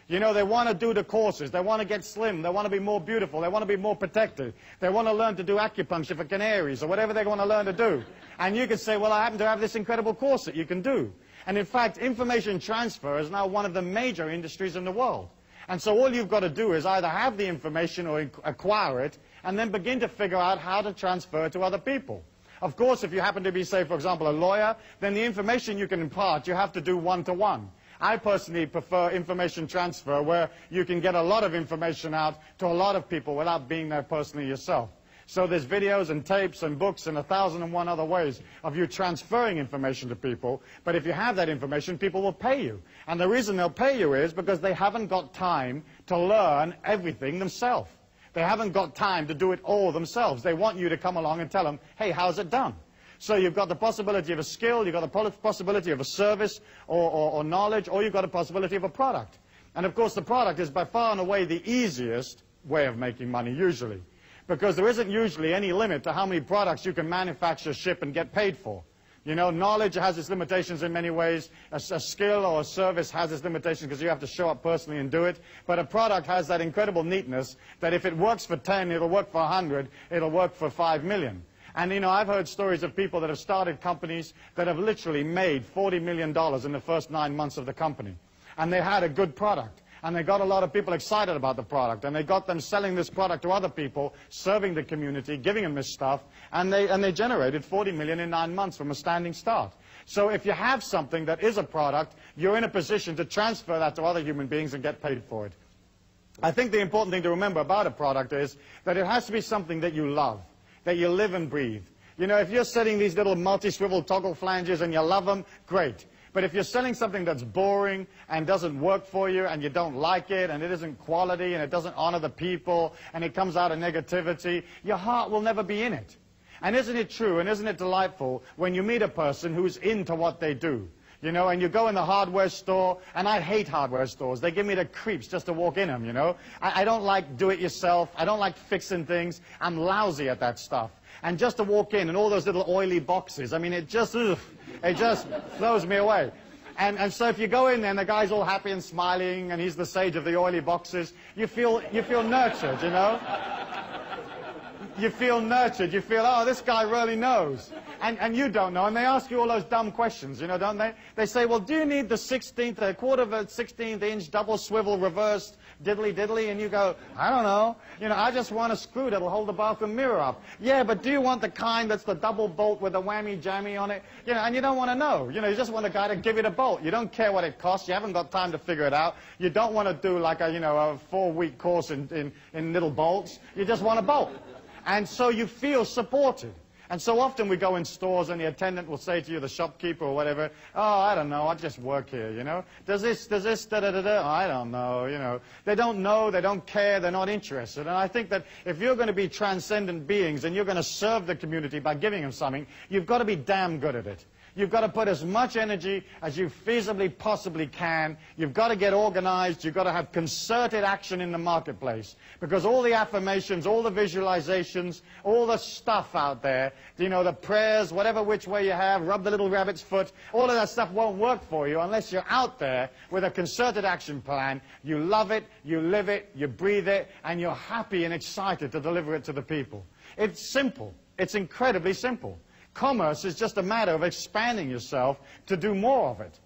You know, they want to do the courses. They want to get slim. They want to be more beautiful. They want to be more protected. They want to learn to do acupuncture for canaries or whatever they want to learn to do. And you can say, well, I happen to have this incredible course that you can do. And in fact, information transfer is now one of the major industries in the world. And so all you've got to do is either have the information or acquire it, and then begin to figure out how to transfer it to other people. Of course, if you happen to be, say, for example, a lawyer, then the information you can impart, you have to do one-to-one. I personally prefer information transfer, where you can get a lot of information out to a lot of people without being there personally yourself. So there's videos and tapes and books and 1,001 other ways of you transferring information to people. But if you have that information, people will pay you. And the reason they'll pay you is because they haven't got time to learn everything themselves. They haven't got time to do it all themselves. They want you to come along and tell them, hey, how's it done? So you've got the possibility of a skill, you've got the possibility of a service or knowledge, or you've got a possibility of a product. And of course, the product is by far and away the easiest way of making money, usually. Because there isn't usually any limit to how many products you can manufacture, ship, and get paid for. You know, knowledge has its limitations in many ways. A skill or a service has its limitations because you have to show up personally and do it. But a product has that incredible neatness that if it works for 10, it'll work for 100, it'll work for 5 million. And, you know, I've heard stories of people that have started companies that have literally made $40 million in the first 9 months of the company. And they had a good product. And they got a lot of people excited about the product, and they got them selling this product to other people, serving the community, giving them this stuff, and they generated 40 million in 9 months from a standing start. So if you have something that is a product, you're in a position to transfer that to other human beings and get paid for it. I think the important thing to remember about a product is that it has to be something that you love, that you live and breathe. You know, if you're setting these little multi-swivel toggle flanges and you love them, great. But if you're selling something that's boring and doesn't work for you and you don't like it and it isn't quality and it doesn't honor the people and it comes out of negativity, your heart will never be in it. And isn't it true and isn't it delightful when you meet a person who's into what they do? You know, and you go in the hardware store, and I hate hardware stores. They give me the creeps just to walk in them, you know. I don't like do-it-yourself. I don't like fixing things. I'm lousy at that stuff. And just to walk in and all those little oily boxes, I mean, it just throws me away. And so if you go in there and the guy's all happy and smiling and he's the sage of the oily boxes, you feel nurtured, you know. You feel nurtured. You feel, oh, this guy really knows. And you don't know. And they ask you all those dumb questions, you know, don't they? They say, well, do you need the a quarter of a 16th inch double swivel reversed diddly-diddly? And you go, I don't know. You know, I just want a screw that'll hold the bathroom mirror up. Yeah, but do you want the kind that's the double bolt with a whammy-jammy on it? You know, and you don't want to know. You know, you just want a guy to give you the bolt. You don't care what it costs. You haven't got time to figure it out. You don't want to do like a 4-week course in little bolts. You just want a bolt. And so you feel supported. And so often we go in stores and the attendant will say to you, the shopkeeper or whatever, oh, I don't know, I just work here, you know. Does this, da-da-da-da? Oh, I don't know, you know. They don't care, they're not interested. And I think that if you're going to be transcendent beings and you're going to serve the community by giving them something, you've got to be damn good at it. You've got to put as much energy as you feasibly possibly can. You've got to get organized. You've got to have concerted action in the marketplace. Because all the affirmations, all the visualizations, all the stuff out there, you know, the prayers, whatever which way you have, rub the little rabbit's foot, all of that stuff won't work for you unless you're out there with a concerted action plan. You love it, you live it, you breathe it, and you're happy and excited to deliver it to the people. It's simple. It's incredibly simple. Commerce is just a matter of expanding yourself to do more of it.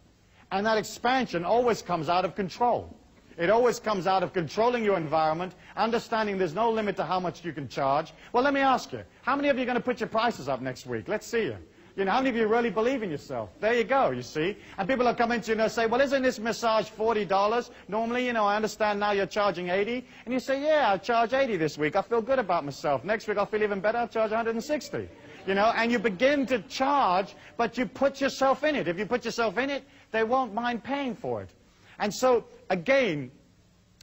And that expansion always comes out of control. It always comes out of controlling your environment, understanding there's no limit to how much you can charge. Well, let me ask you, how many of you are going to put your prices up next week? Let's see you. You know, how many of you really believe in yourself? There you go, you see. And people will come into you and they'll say, well, isn't this massage $40? Normally, you know, I understand now you're charging $80. And you say, yeah, I charge $80 this week. I feel good about myself. Next week I'll feel even better. I'll charge $160. You know, and you begin to charge, but you put yourself in it. If you put yourself in it, they won't mind paying for it. And so, again,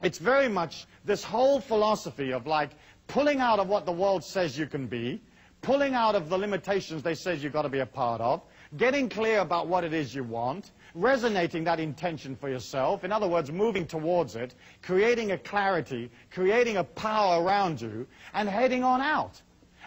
it's very much this whole philosophy of like pulling out of what the world says you can be, pulling out of the limitations they say you've got to be a part of, getting clear about what it is you want, resonating that intention for yourself, in other words, moving towards it, creating a clarity, creating a power around you, and heading on out.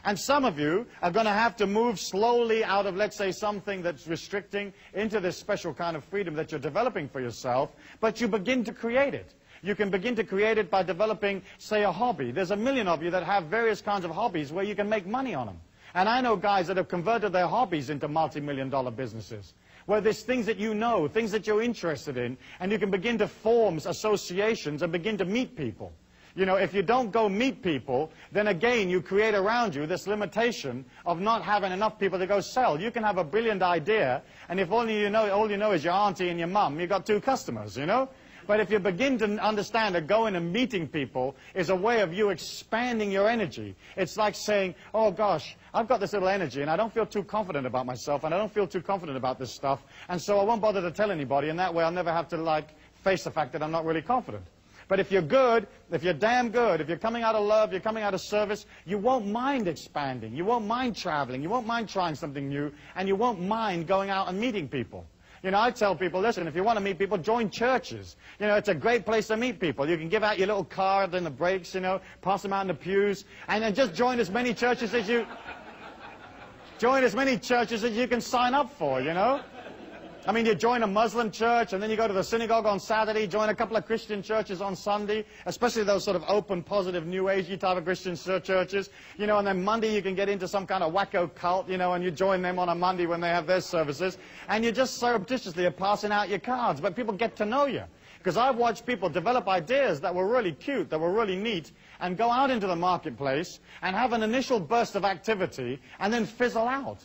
And some of you are going to have to move slowly out of, let's say, something that's restricting into this special kind of freedom that you're developing for yourself, but you begin to create it. You can begin to create it by developing, say, a hobby. There's a million of you that have various kinds of hobbies where you can make money on them. And I know guys that have converted their hobbies into multi-million-dollar businesses, where there's things that you know, things that you're interested in, and you can begin to form associations and begin to meet people. You know, if you don't go meet people, then again you create around you this limitation of not having enough people to go sell. You can have a brilliant idea, and if all you know is your auntie and your mum, you've got 2 customers, you know? But if you begin to understand that going and meeting people is a way of you expanding your energy, it's like saying, oh gosh, I've got this little energy and I don't feel too confident about myself and I don't feel too confident about this stuff, and so I won't bother to tell anybody, and that way I'll never have to like face the fact that I'm not really confident. But if you're good, if you're damn good, if you're coming out of love, you're coming out of service, you won't mind expanding, you won't mind traveling, you won't mind trying something new, and you won't mind going out and meeting people. You know, I tell people, listen, if you want to meet people, join churches. You know, it's a great place to meet people. You can give out your little card in the breaks, you know, pass them out in the pews, and then just join as many churches as you can sign up for, you know. I mean, you join a Muslim church, and then you go to the synagogue on Saturday, join a couple of Christian churches on Sunday, especially those sort of open, positive, New Agey type of Christian churches, you know, and then Monday you can get into some kind of wacko cult, you know, and you join them on a Monday when they have their services, and you just surreptitiously are passing out your cards, but people get to know you. Because I've watched people develop ideas that were really cute, that were really neat, and go out into the marketplace and have an initial burst of activity, and then fizzle out.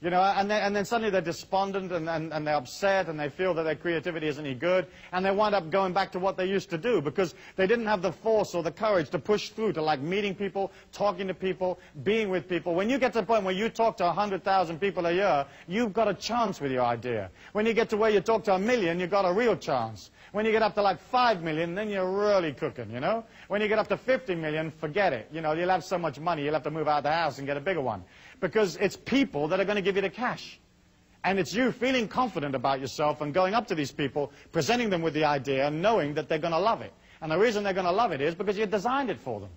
You know, and then suddenly they're despondent and they're upset and they feel that their creativity isn't any good, and they wind up going back to what they used to do because they didn't have the force or the courage to push through to like meeting people, talking to people, being with people. When you get to the point where you talk to 100,000 people a year, you've got a chance with your idea. When you get to where you talk to 1 million, you've got a real chance. When you get up to like 5 million, then you're really cooking, you know. When you get up to 50 million, forget it. You know, you'll have so much money, you'll have to move out of the house and get a bigger one. Because it's people that are going to give you the cash. And it's you feeling confident about yourself and going up to these people, presenting them with the idea, and knowing that they're going to love it. And the reason they're going to love it is because you designed it for them.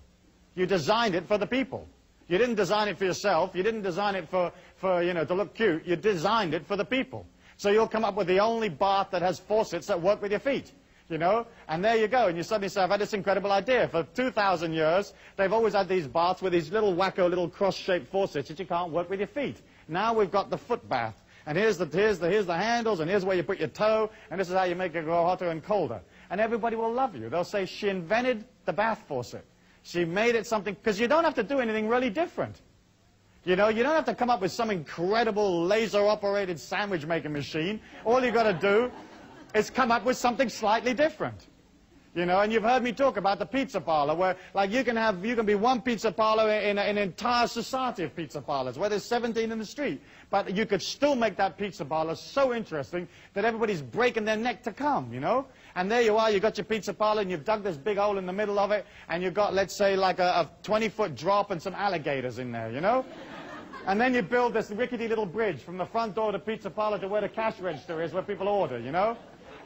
You designed it for the people. You didn't design it for yourself. You didn't design it for you know, to look cute. You designed it for the people. So you'll come up with the only bath that has faucets that work with your feet. You know, and there you go, and you suddenly say, I've had this incredible idea. For 2,000 years, they've always had these baths with these little wacko, little cross-shaped faucets that you can't work with your feet. Now we've got the foot bath, and here's the handles, and here's where you put your toe, and this is how you make it go hotter and colder. And everybody will love you. They'll say, she invented the bath faucet. She made it something, because you don't have to do anything really different. You know, you don't have to come up with some incredible laser-operated sandwich-making machine. All you've got to do is come up with something slightly different. You know, and you've heard me talk about the pizza parlor, where like you can be one pizza parlor in an entire society of pizza parlors, where there's 17 in the street. But you could still make that pizza parlor so interesting that everybody's breaking their neck to come, you know? And there you are, you've got your pizza parlor, and you've dug this big hole in the middle of it, and you've got, let's say, like a 20-foot drop and some alligators in there, you know? And then you build this rickety little bridge from the front door of the pizza parlor to where the cash register is, where people order, you know?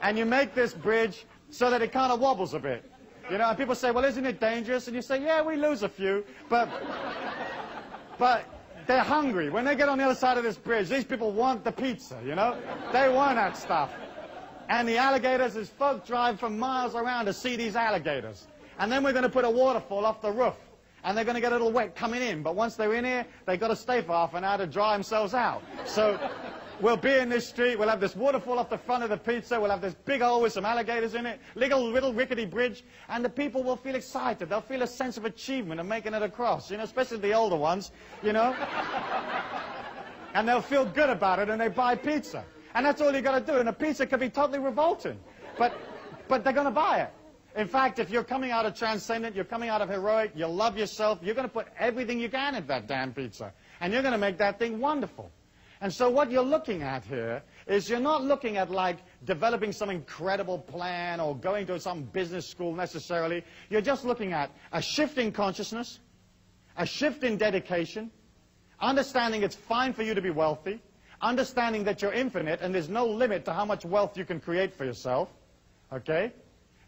And you make this bridge so that it kind of wobbles a bit. You know, and people say, well, isn't it dangerous? And you say, yeah, we lose a few, but they're hungry. When they get on the other side of this bridge, these people want the pizza, you know? They want that stuff. And the alligators, is folk drive from miles around to see these alligators. And then we're going to put a waterfall off the roof. And they're going to get a little wet coming in. But once they're in here, they've got to stay for half an hour to dry themselves out. So we'll be in this street, we'll have this waterfall off the front of the pizza, we'll have this big hole with some alligators in it, little rickety bridge, and the people will feel excited. They'll feel a sense of achievement of making it across, you know, especially the older ones, you know. And they'll feel good about it, and they buy pizza. And that's all you got to do, and a pizza can be totally revolting. But they're going to buy it. In fact, if you're coming out of transcendent, you're coming out of heroic, you love yourself, you're going to put everything you can in that damn pizza. And you're going to make that thing wonderful. And so what you're looking at here is you're not looking at like developing some incredible plan or going to some business school necessarily. You're just looking at a shift in consciousness, a shift in dedication, understanding it's fine for you to be wealthy, understanding that you're infinite and there's no limit to how much wealth you can create for yourself. Okay?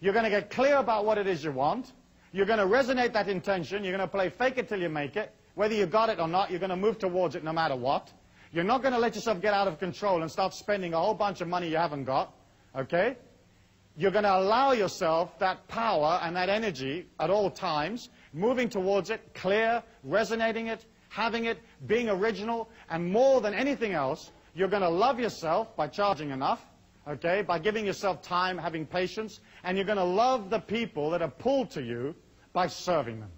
You're going to get clear about what it is you want. You're going to resonate that intention. You're going to play fake it till you make it. Whether you got it or not, you're going to move towards it no matter what. You're not going to let yourself get out of control and start spending a whole bunch of money you haven't got. Okay? You're going to allow yourself that power and that energy at all times, moving towards it, clear, resonating it, having it, being original, and more than anything else, you're going to love yourself by charging enough, okay, by giving yourself time, having patience, and you're going to love the people that are pulled to you by serving them.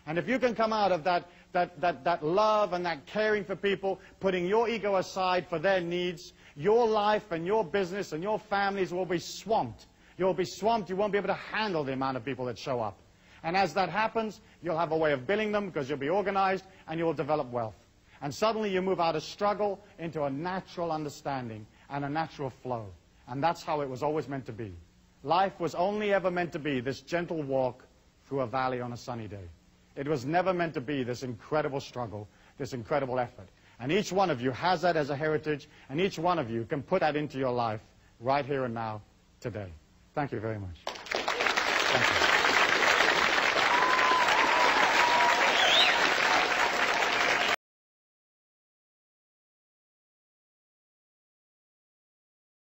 And if you can come out of that love and that caring for people, putting your ego aside for their needs, your life and your business and your families will be swamped. You'll be swamped. You won't be able to handle the amount of people that show up. And as that happens, you'll have a way of billing them because you'll be organized and you'll develop wealth. And suddenly you move out of struggle into a natural understanding and a natural flow. And that's how it was always meant to be. Life was only ever meant to be this gentle walk through a valley on a sunny day. It was never meant to be this incredible struggle, this incredible effort. And each one of you has that as a heritage, and each one of you can put that into your life right here and now, today. Thank you very much. Thank you.